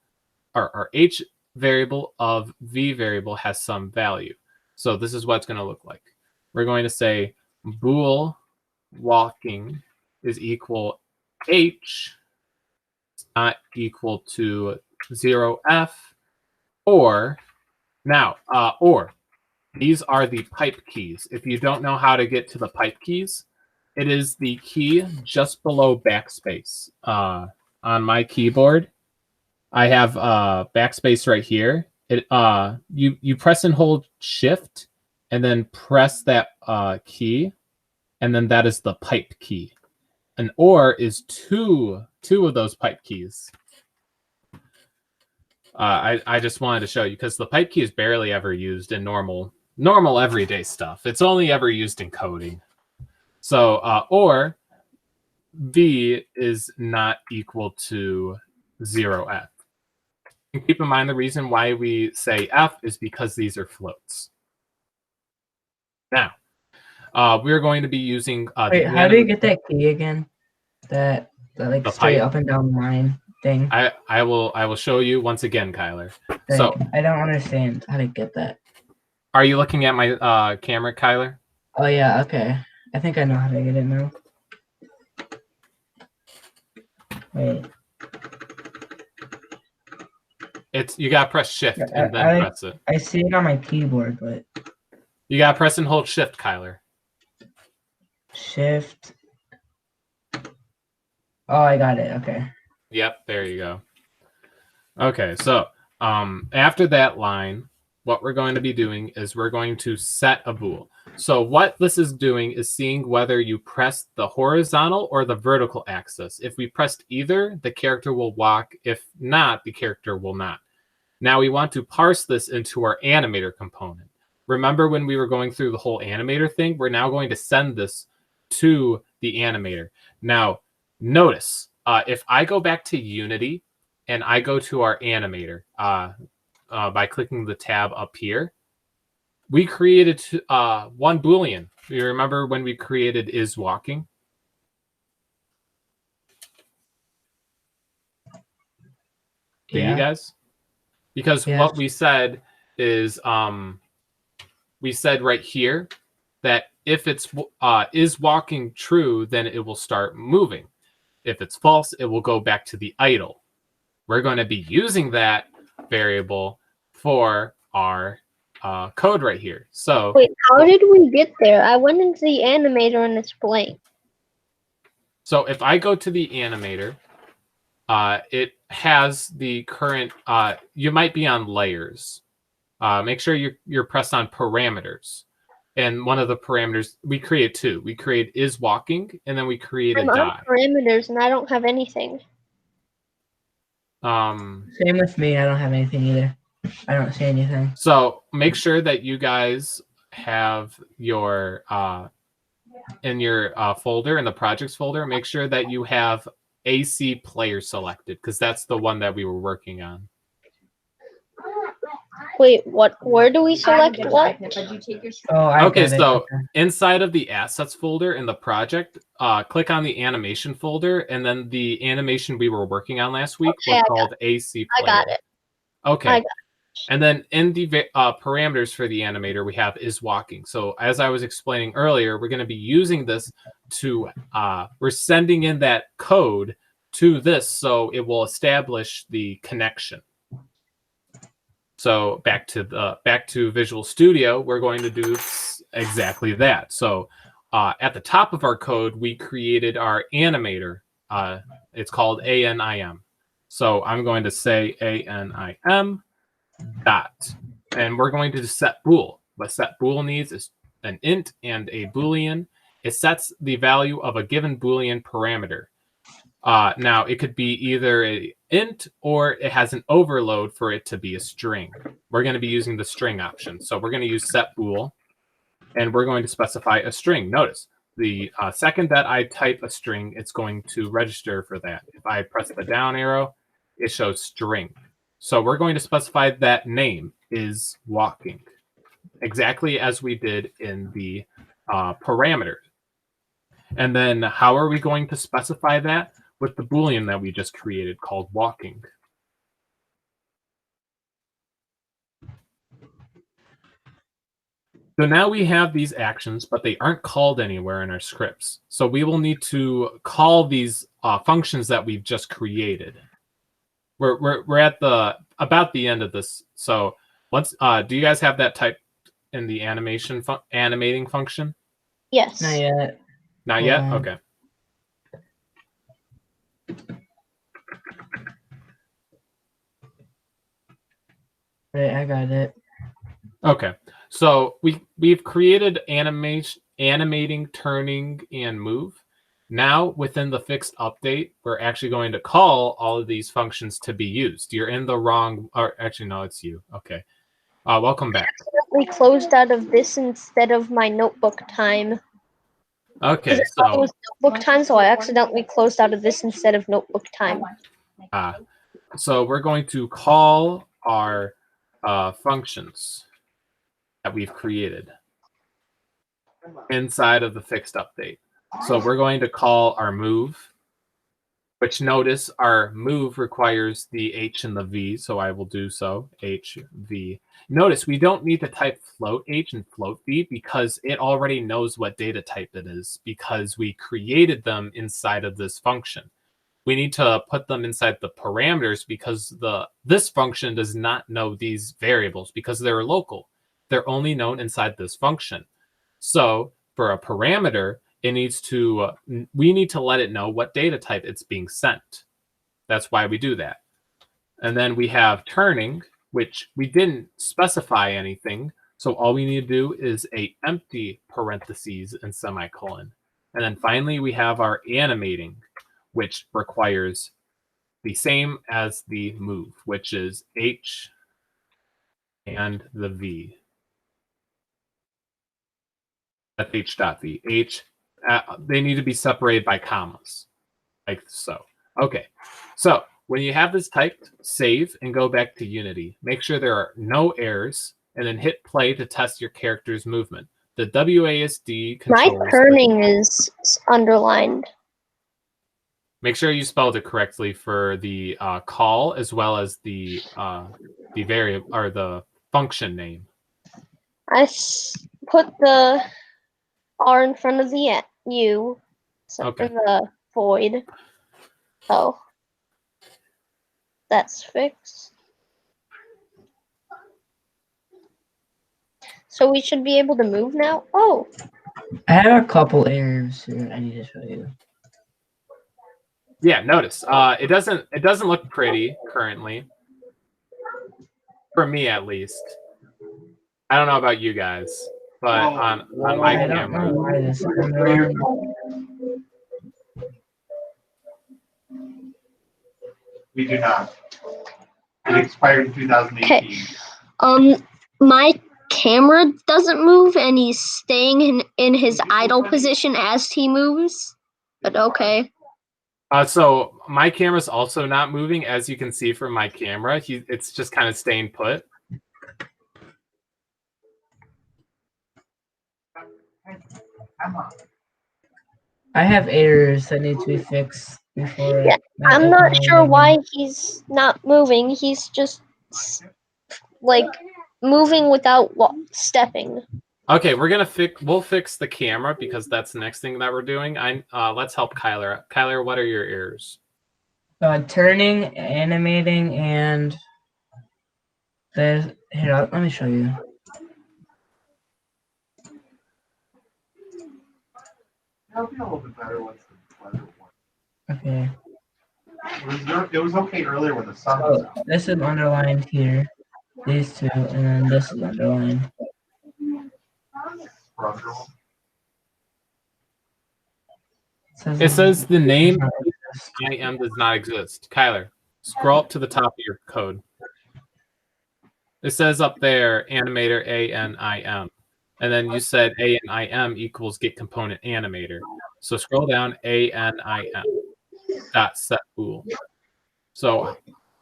our H variable of V variable has some value. So this is what it's going to look like. We're going to say bool walking is equal H not equal to 0f, or these are the pipe keys. If you don't know how to get to the pipe keys, it is the key just below backspace. On my keyboard, I have backspace right here. You press and hold Shift, and then press that key, and then that is the pipe key. An OR is two of those pipe keys. I just wanted to show you, because the pipe key is barely ever used in normal everyday stuff. It's only ever used in coding. So or V is not equal to 0f. And keep in mind the reason why we say f is because these are floats. Now, we're going to be using. Wait, how do you get that key again? That like The straight pipe? up and down line thing. I will show you once again, Kyler. Thing. So I don't understand how to get that. are you looking at my camera, Kyler? Oh yeah, okay. I think I know how to get it now. Wait. You gotta press Shift and then press it. I see it on my keyboard, but You gotta press and hold Shift, Kyler. Shift. Oh, I got it. Okay. Yep, there you go. Okay, so after that line, what we're going to be doing is we're going to set a bool. So what this is doing is seeing whether you press the horizontal or the vertical axis. If we pressed either, the character will walk. If not, the character will not. Now we want to parse this into our animator component. Remember when we were going through the whole animator thing? We're now going to send this to the animator. Now, notice, if I go back to Unity and I go to our animator by clicking the tab up here, we created one Boolean. You remember when we created is walking? Do you guys? Because what we said is we said right here that if it's is walking true, then it will start moving. If it's false, it will go back to the idle. We're going to be using that variable for our code right here. So wait, how did we get there? I went into the animator and it's blank. So if I go to the animator, it has the current. You might be on layers. Make sure you're pressed on parameters. And one of the parameters, we create two. We create is walking, and then we create a I'm on die. parameters and I don't have anything. Same with me. I don't have anything either. I don't see anything. So make sure that you guys have your in your folder, in the projects folder, make sure that you have AC player selected, because that's the one that we were working on. Wait, what? Where do we select what? Oh, I Okay, get it. so Okay. inside of the assets folder in the project, click on the animation folder, and then the animation we were working on last week Okay, was called AC I player. got it. Okay. I got And then in the parameters for the animator, we have is walking. So as I was explaining earlier, we're going to be using this to, we're sending in that code to this, so it will establish the connection. So back to Visual Studio, we're going to do exactly that. So at the top of our code, we created our animator. It's called ANIM. So I'm going to say ANIM dot and we're going to set bool. What set bool needs is an int and a boolean. It sets the value of a given boolean parameter. Now, it could be either an int or it has an overload for it to be a string. We're going to be using the string option. So we're going to use set bool, and we're going to specify a string. Notice, the second that I type a string, it's going to register for that. If I press the down arrow, it shows string. So we're going to specify that name is walking, exactly as we did in the parameters. And then how are we going to specify that? With the boolean that we just created called walking. So now we have these actions, but they aren't called anywhere in our scripts. So we will need to call these functions that we've just created. We're at about the end of this. So once do you guys have that typed in the animating function? Yes. Not yet. Not yet? Okay. Right, I got it. Okay. So we've created animating, turning, and move. Now within the fixed update, we're actually going to call all of these functions to be used. You're in the wrong, or actually no, it's you. Okay. Welcome back. We closed out of this instead of my notebook time. Okay, It was notebook time, so I accidentally closed out of this instead of notebook time. So we're going to call our functions that we've created inside of the fixed update. So we're going to call our move, which notice our move requires the H and the V, so I will do so, H, V. Notice we don't need to type float H and float V because it already knows what data type it is because we created them inside of this function. We need to put them inside the parameters because this function does not know these variables because they're local. They're only known inside this function. So for a parameter, we need to let it know what data type it's being sent. That's why we do that. And then we have turning, which we didn't specify anything. So all we need to do is a empty parentheses and semicolon. And then finally, we have our animating, which requires the same as the move, which is H and the V. That's H dot V. H, they need to be separated by commas, like so. Okay, so when you have this typed, save and go back to Unity. Make sure there are no errors, and then hit play to test your character's movement. The WASD controls... My turning is underlined. Make sure you spelled it correctly for the call as well as the variable or the function name. I put the R in front of the U, so Okay. the void. Oh, that's fixed. So we should be able to move now. Oh, I have a couple errors here I need to show you. Yeah, notice it doesn't look pretty currently, for me at least. I don't know about you guys, but on my I don't know camera. why this is underlined. We do not. It expired in 2018. My camera doesn't move, and he's staying in his idle position as he moves. But okay. So my camera's also not moving, as you can see from my camera. It's just kind of staying put. I have errors that need to be fixed before. Yeah, I'm not sure why he's not moving. He's just like moving without stepping. Okay, we'll fix the camera because that's the next thing that we're doing. Let's help Kyler. Kyler, what are your errors? Turning, animating, and here. Let me show you. It'll be a little bit better once the weather warms. Okay. It was okay earlier when the sun was out. This is underlined here. these two, and then this is underlined. It says the name IM does not exist. Kyler, scroll up to the top of your code. It says up there animator ANIM. And then you said ANIM equals get component animator. So scroll down ANIM dot set bool. So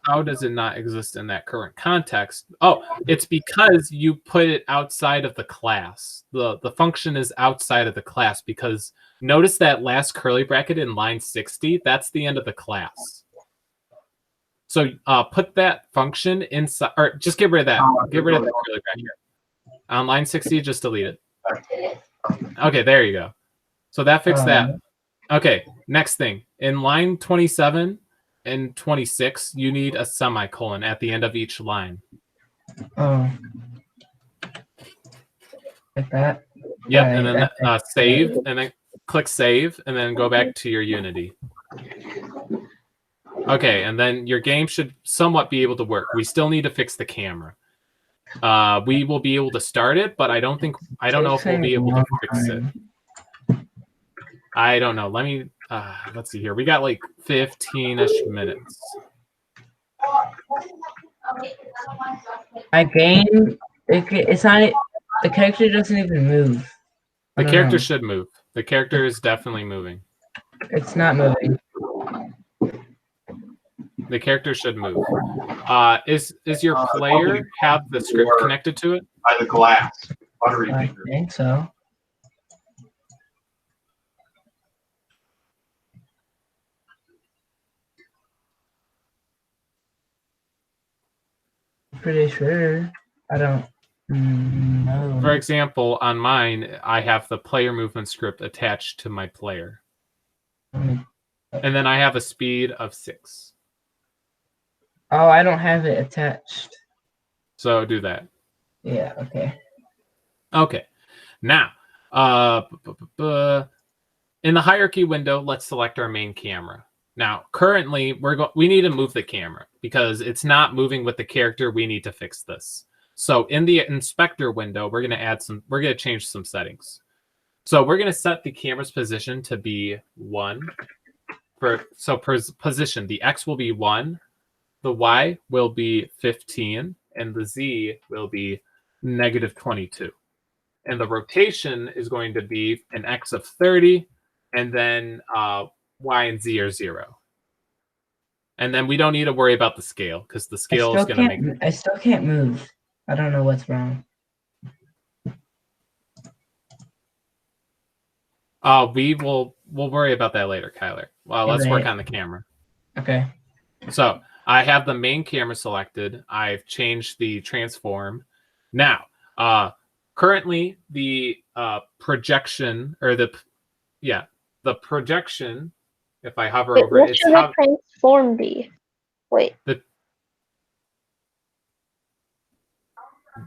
how does it not exist in that current context? Oh, it's because you put it outside of the class. The function is outside of the class because notice that last curly bracket in line 60, that's the end of the class. So put that function inside, or just get rid of that. Get rid of that curly bracket. On line 60, just delete it. Okay, there you go. So that fixed that. Okay, next thing. In line 27 and 26, you need a semicolon at the end of each line. Oh. Like that? Yep, Right, and then save, and then click save, and then go back to your Unity. Okay, and then your game should somewhat be able to work. We still need to fix the camera. We will be able to start it, but I don't know if we'll be able to fix it. I don't know. Let me let's see here. We got like 15-ish minutes. My game, it's not. The character doesn't even move. The character should move. The character is definitely moving. It's not moving. The character should move. Is your player have the script connected to it? By the glass. Buttery I finger. think so. Pretty sure. I don't know. For example, on mine, I have the player movement script attached to my player. And then I have a speed of 6. Oh, I don't have it attached. So do that. Yeah, okay. Okay. Now, in the hierarchy window, let's select our main camera. Now, currently, we need to move the camera because it's not moving with the character. We need to fix this. So in the inspector window, we're going to change some settings. So we're going to set the camera's position to be 1. Position, the X will be 1, the Y will be 15, and the Z will be -22. And the rotation is going to be an X of 30, and then Y and Z are 0. And then we don't need to worry about the scale because the scale is going to make. I still can't move. I don't know what's wrong. We'll worry about that later, Kyler. Well, let's work on the camera. Okay. So I have the main camera selected. I've changed the transform. Now, currently the projection or the projection. If I hover over it, what should the transform be? Wait.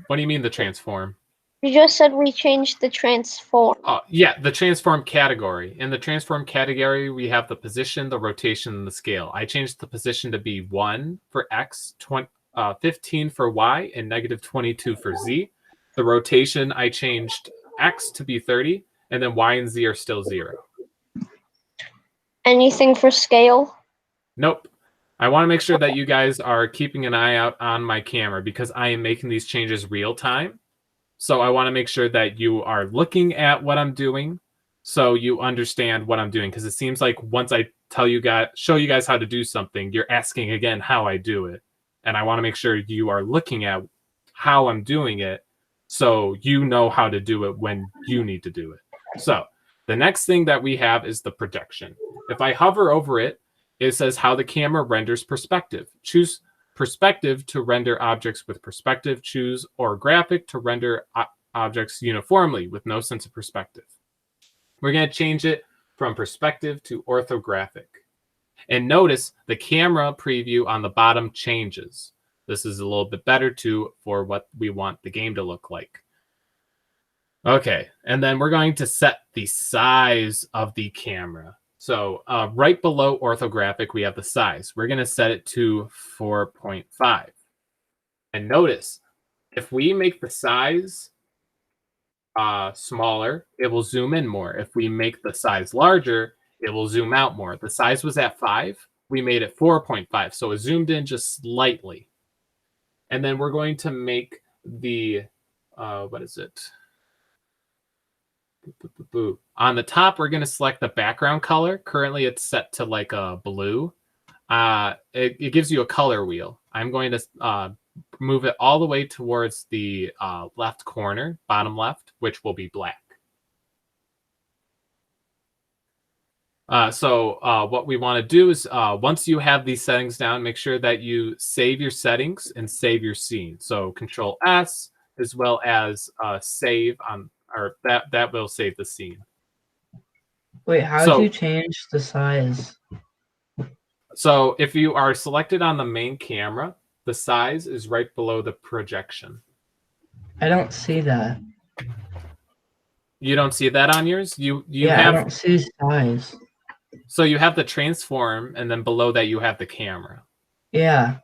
What do you mean the transform? You just said we changed the transform. Yeah, the transform category. In the transform category, we have the position, the rotation, and the scale. I changed the position to be 1 for X, 15 for Y, and -22 for Z. The rotation, I changed X to be 30, and then Y and Z are still 0. Anything for scale? Nope. I want to make sure that you guys are keeping an eye out on my camera because I am making these changes real time. So I want to make sure that you are looking at what I'm doing so you understand what I'm doing. Because it seems like once I show you guys how to do something, you're asking again how I do it. And I want to make sure you are looking at how I'm doing it so you know how to do it when you need to do it. So the next thing that we have is the projection. If I hover over it, it says how the camera renders perspective. Choose perspective to render objects with perspective. Choose orographic to render objects uniformly with no sense of perspective. We're going to change it from perspective to orthographic. And notice the camera preview on the bottom changes. This is a little bit better for what we want the game to look like. Okay, and then we're going to set the size of the camera. So right below orthographic, we have the size. We're going to set it to 4.5. And notice if we make the size smaller, it will zoom in more. If we make the size larger, it will zoom out more. The size was at 5. We made it 4.5, so it zoomed in just slightly. And then we're going to make the, what is it? On the top, we're going to select the background color. Currently, it's set to like a blue. It gives you a color wheel. I'm going to move it all the way towards the left corner, bottom left, which will be black. So what we want to do is once you have these settings down, make sure that you save your settings and save your scene. So Control S as well as save on, or that will save the scene. Wait, how So- do you change the size? So if you are selected on the main camera, the size is right below the projection. I don't see that. You don't see that on yours? You Yeah, I have, don't see size. so you have the transform, and then below that you have the camera. Yeah.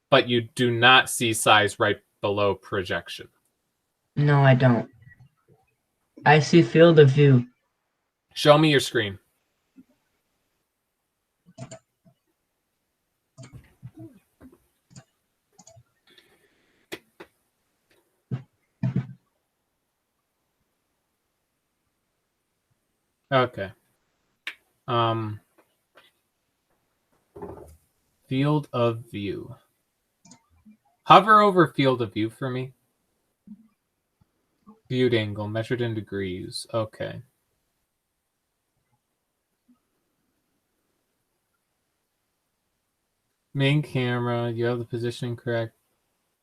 But you do not see size right below projection. No, I don't. I see field of view. Show me your screen. Okay. Field of view. Hover over field of view for me. Viewed angle measured in degrees. Okay. Main camera, you have the positioning correct.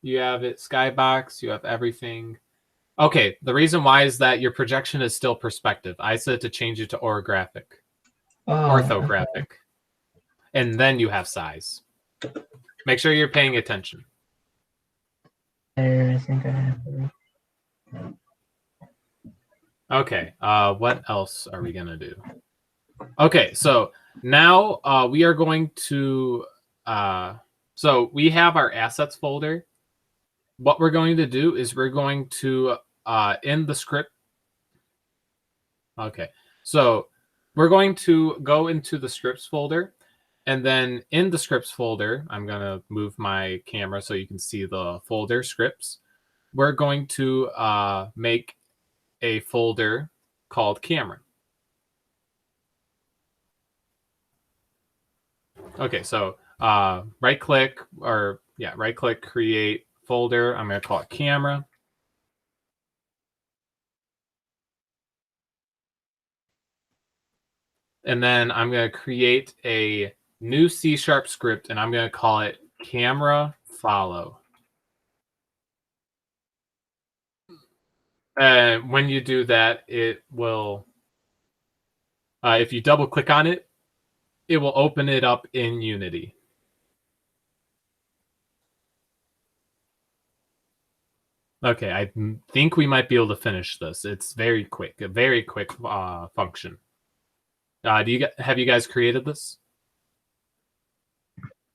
You have it skybox, you have everything. Okay, the reason why is that your projection is still perspective. I said to change it to orographic, Oh, orthographic. And then you have size. Make sure you're paying attention. there, I think I have it. Okay, what else are we going to do? Okay, so now we are going to... so we have our assets folder. What we're going to do is we're going to, in the script... Okay, so we're going to go into the scripts folder. And then in the scripts folder, I'm going to move my camera so you can see the folder scripts. We're going to make a folder called camera. Okay, so right click, create folder. I'm going to call it camera. And then I'm going to create a new C# script, and I'm going to call it camera follow. And when you do that, it will, if you double click on it, it will open it up in Unity. Okay, I think we might be able to finish this. It's very quick, a very quick function. Have you guys created this?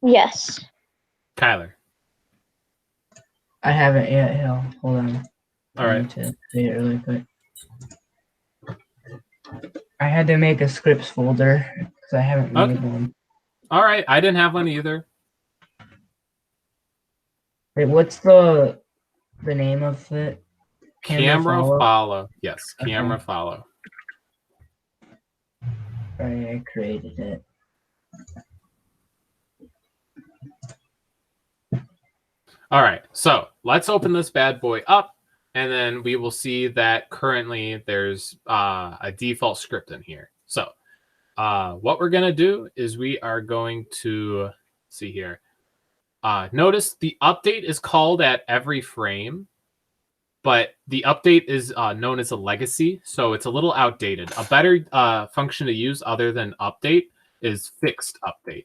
Yes. Kyler. I haven't yet. Hill. Hold on. All I right. need to say it really quick. I had to make a scripts folder because I haven't made Okay. one. All right. I didn't have one either. Wait, what's the name of it? Camera follow? follow. Yes, Okay. camera follow. Right, I created it. All right. So let's open this bad boy up, and then we will see that currently there's a default script in here. So what we're going to do is we are going to see here. Notice the update is called at every frame, but the update is known as a legacy, so it's a little outdated. A better function to use other than update is fixed update.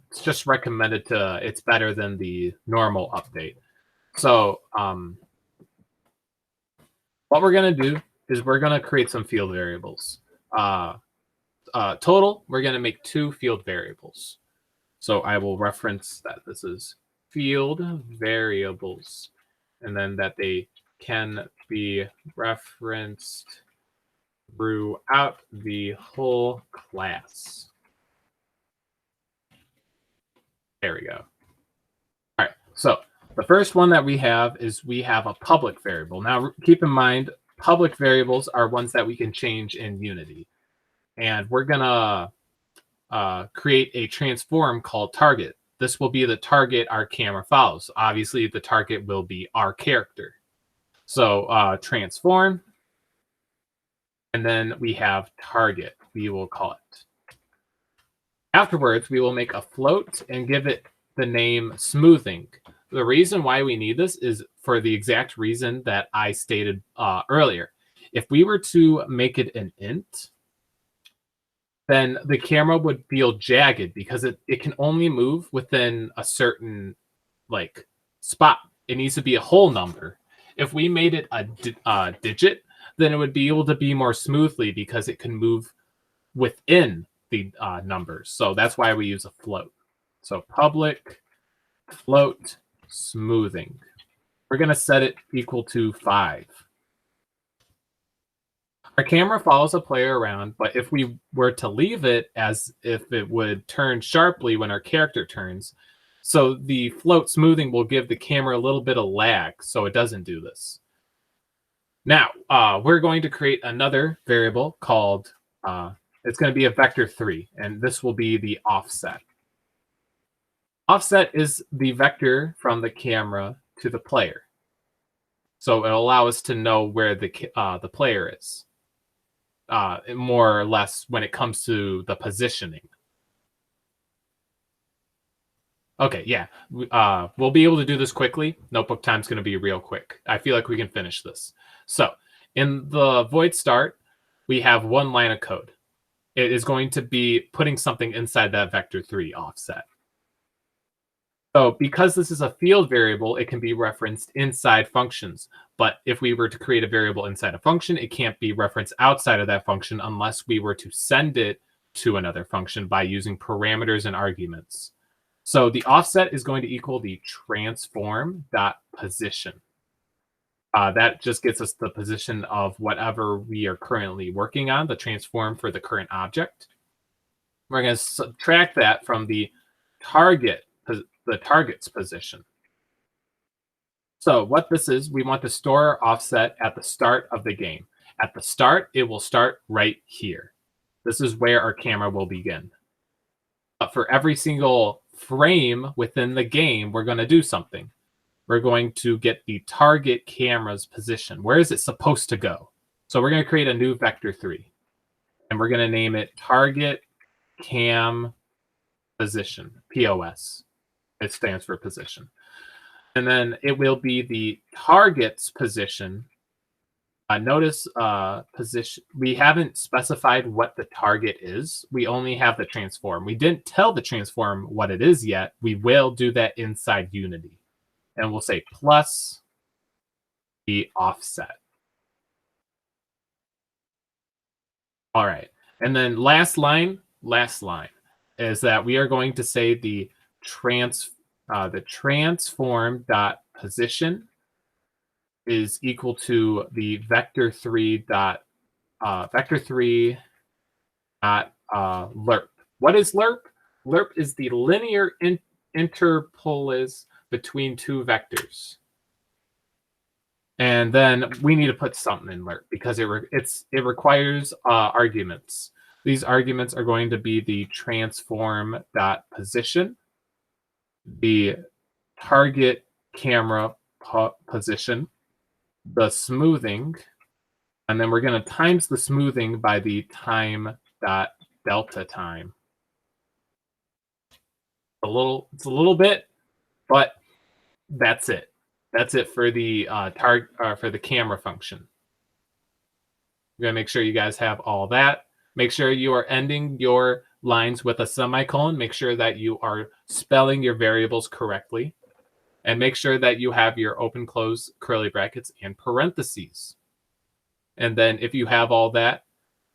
It's just recommended to, it's better than the normal update. So what we're going to do is we're going to create some field variables. Total, we're going to make 2 field variables. So I will reference that this is field variables, and then that they can be referenced throughout the whole class. There we go. All right, so the first one that we have is we have a public variable. Now, keep in mind, public variables are ones that we can change in Unity. And we're going to create a transform called target. This will be the target our camera follows. Obviously, the target will be our character. So transform, and then we have target, we will call it. Afterwards, we will make a float and give it the name smoothing. The reason why we need this is for the exact reason that I stated earlier. If we were to make it an int, then the camera would feel jagged because it can only move within a certain spot. It needs to be a whole number. If we made it a digit, then it would be able to be more smoothly because it can move within the numbers. So that's why we use a float. So public float smoothing. We're going to set it equal to 5. Our camera follows a player around, but if we were to leave it as if it would turn sharply when our character turns, so the float smoothing will give the camera a little bit of lag, so it doesn't do this. Now, we're going to create another variable called, it's going to be a vector3, and this will be the offset. Offset is the vector from the camera to the player. So it'll allow us to know where the player is. More or less when it comes to the positioning. Okay, yeah. We'll be able to do this quickly. Notebook time's going to be real quick. I feel like we can finish this. So in the void start, we have one line of code. It is going to be putting something inside that vector3 offset. So because this is a field variable, it can be referenced inside functions. But if we were to create a variable inside a function, it can't be referenced outside of that function unless we were to send it to another function by using parameters and arguments. So the offset is going to equal the transform.position. That just gets us the position of whatever we are currently working on, the transform for the current object. We're going to subtract that from the target's position. So what this is, we want to store our offset at the start of the game. At the start, it will start right here. This is where our camera will begin. But for every single frame within the game, we're going to do something. We're going to get the target camera's position. Where is it supposed to go? So we're going to create a new vector3. And we're going to name it target cam position, POS. It stands for position. And then it will be the target's position. Notice position. We haven't specified what the target is. We only have the transform. We didn't tell the transform what it is yet. We will do that inside Unity. And we'll say plus the offset. All right. And then last line is that we are going to say the transform.position is equal to the vector3 dot lerp. What is lerp? Lerp is the linear interpolation between two vectors. And then we need to put something in lerp because it requires arguments. These arguments are going to be the transform.position, the target camera position, the smoothing, and then we're going to times the smoothing by the time.delta time. It's a little bit, but that's it. That's it for the for the camera function. We're going to make sure you guys have all that. Make sure you are ending your lines with a semicolon. Make sure that you are spelling your variables correctly. And make sure that you have your open, close, curly brackets, and parentheses. And then if you have all that,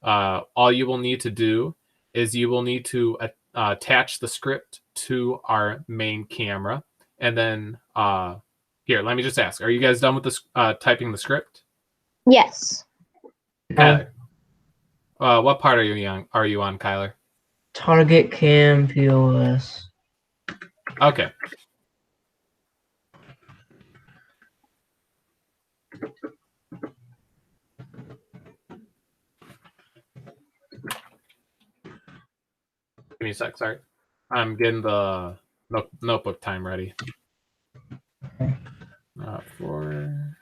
all you will need to do is you will need to attach the script to our main camera. And then here, let me just ask: are you guys done with this typing the script? Yes. Kyler, what part are you on? Are you on, Kyler? Target cam POS. Okay. Give me a sec. Sorry, I'm getting the notebook time ready. For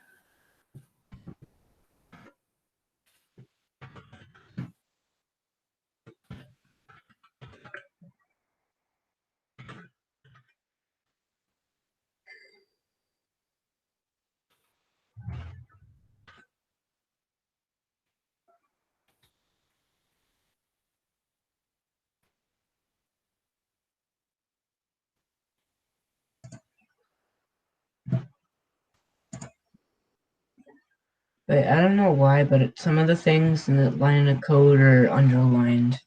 But I don't know why, but some of the things in the line of code are underlined.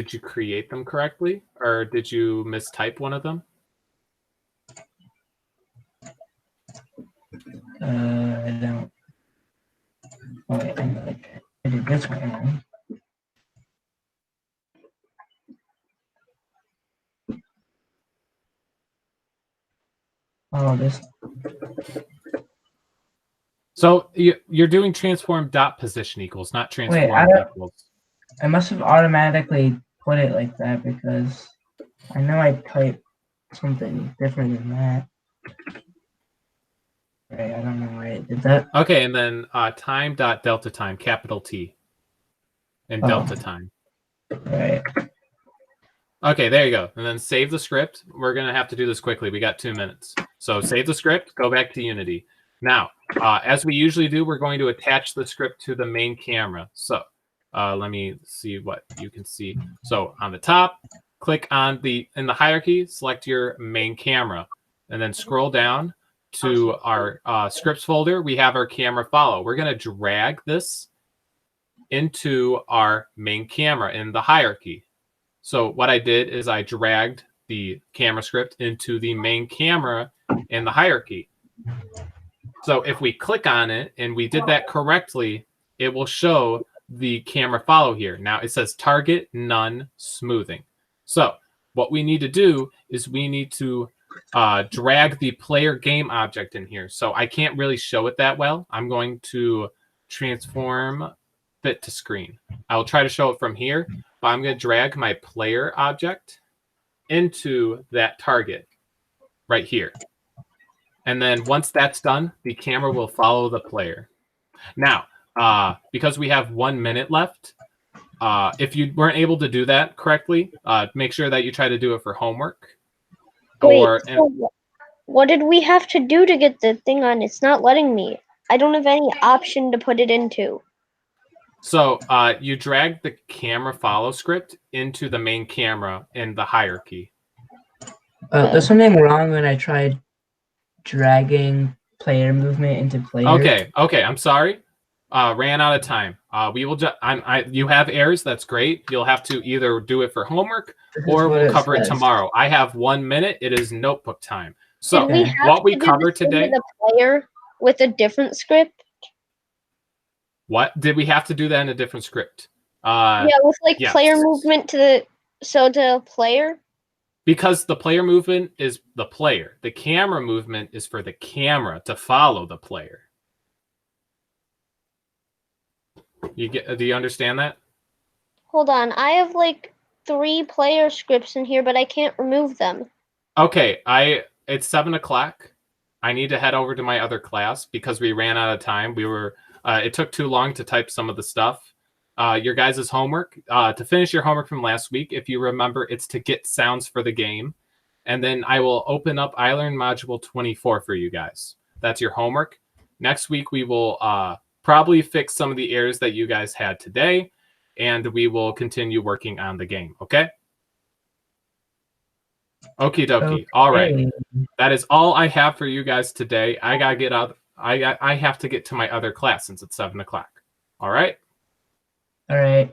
did you create them correctly, or did you mistype one of them? I don't. Oh, wait, I did this one wrong. Oh, this. So you're doing transform dot position equals, not transform I don't- equals. I must have automatically put it like that because I know I typed something different than that. Right, I don't know why it did that. Okay, and then time dot delta time, capital T, and delta time. Right. Okay, there you go. And then save the script. We're going to have to do this quickly. We got 2 minutes. So save the script, go back to Unity. Now, as we usually do, we're going to attach the script to the main camera. So let me see what you can see. So on the top, click on in the hierarchy, select your main camera, and then scroll down to our scripts folder. We have our camera follow. We're going to drag this into our main camera in the hierarchy. So what I did is I dragged the camera script into the main camera in the hierarchy. So if we click on it and we did that correctly, it will show the camera follow here. Now it says target none smoothing. So what we need to do is we need to drag the player game object in here. So I can't really show it that well. I'm going to transform fit to screen. I'll try to show it from here. But I'm going to drag my player object into that target right here. And then once that's done, the camera will follow the player. Now, because we have 1 minute left, if you weren't able to do that correctly, make sure that you try to do it for homework. Wait, what did we have to do to get the thing on? It's not letting me. I don't have any option to put it into. So you drag the camera follow script into the main camera in the hierarchy. There's something wrong when I tried dragging player movement into player. Okay. I'm sorry. Ran out of time. We will just. You have errors. That's great. You'll have to either do it for homework or we'll cover it tomorrow. I have 1 minute. It is notebook time. So what we covered today. The player with a different script. What did we have to do that in a different script? Yeah, with player movement to the player. Because the player movement is the player. The camera movement is for the camera to follow the player. Do you understand that? Hold on. I have 3 player scripts in here, but I can't remove them. Okay, it's 7 o'clock. I need to head over to my other class because we ran out of time. It took too long to type some of the stuff. Your guys' homework, to finish your homework from last week, if you remember, it's to get sounds for the game. And then I will open up iLearn Module 24 for you guys. That's your homework. Next week, we will probably fix some of the errors that you guys had today, and we will continue working on the game, okay? Okie dokie. Okay. All right. That is all I have for you guys today. I gotta get out. I have to get to my other class since it's 7 o'clock. All right. All right.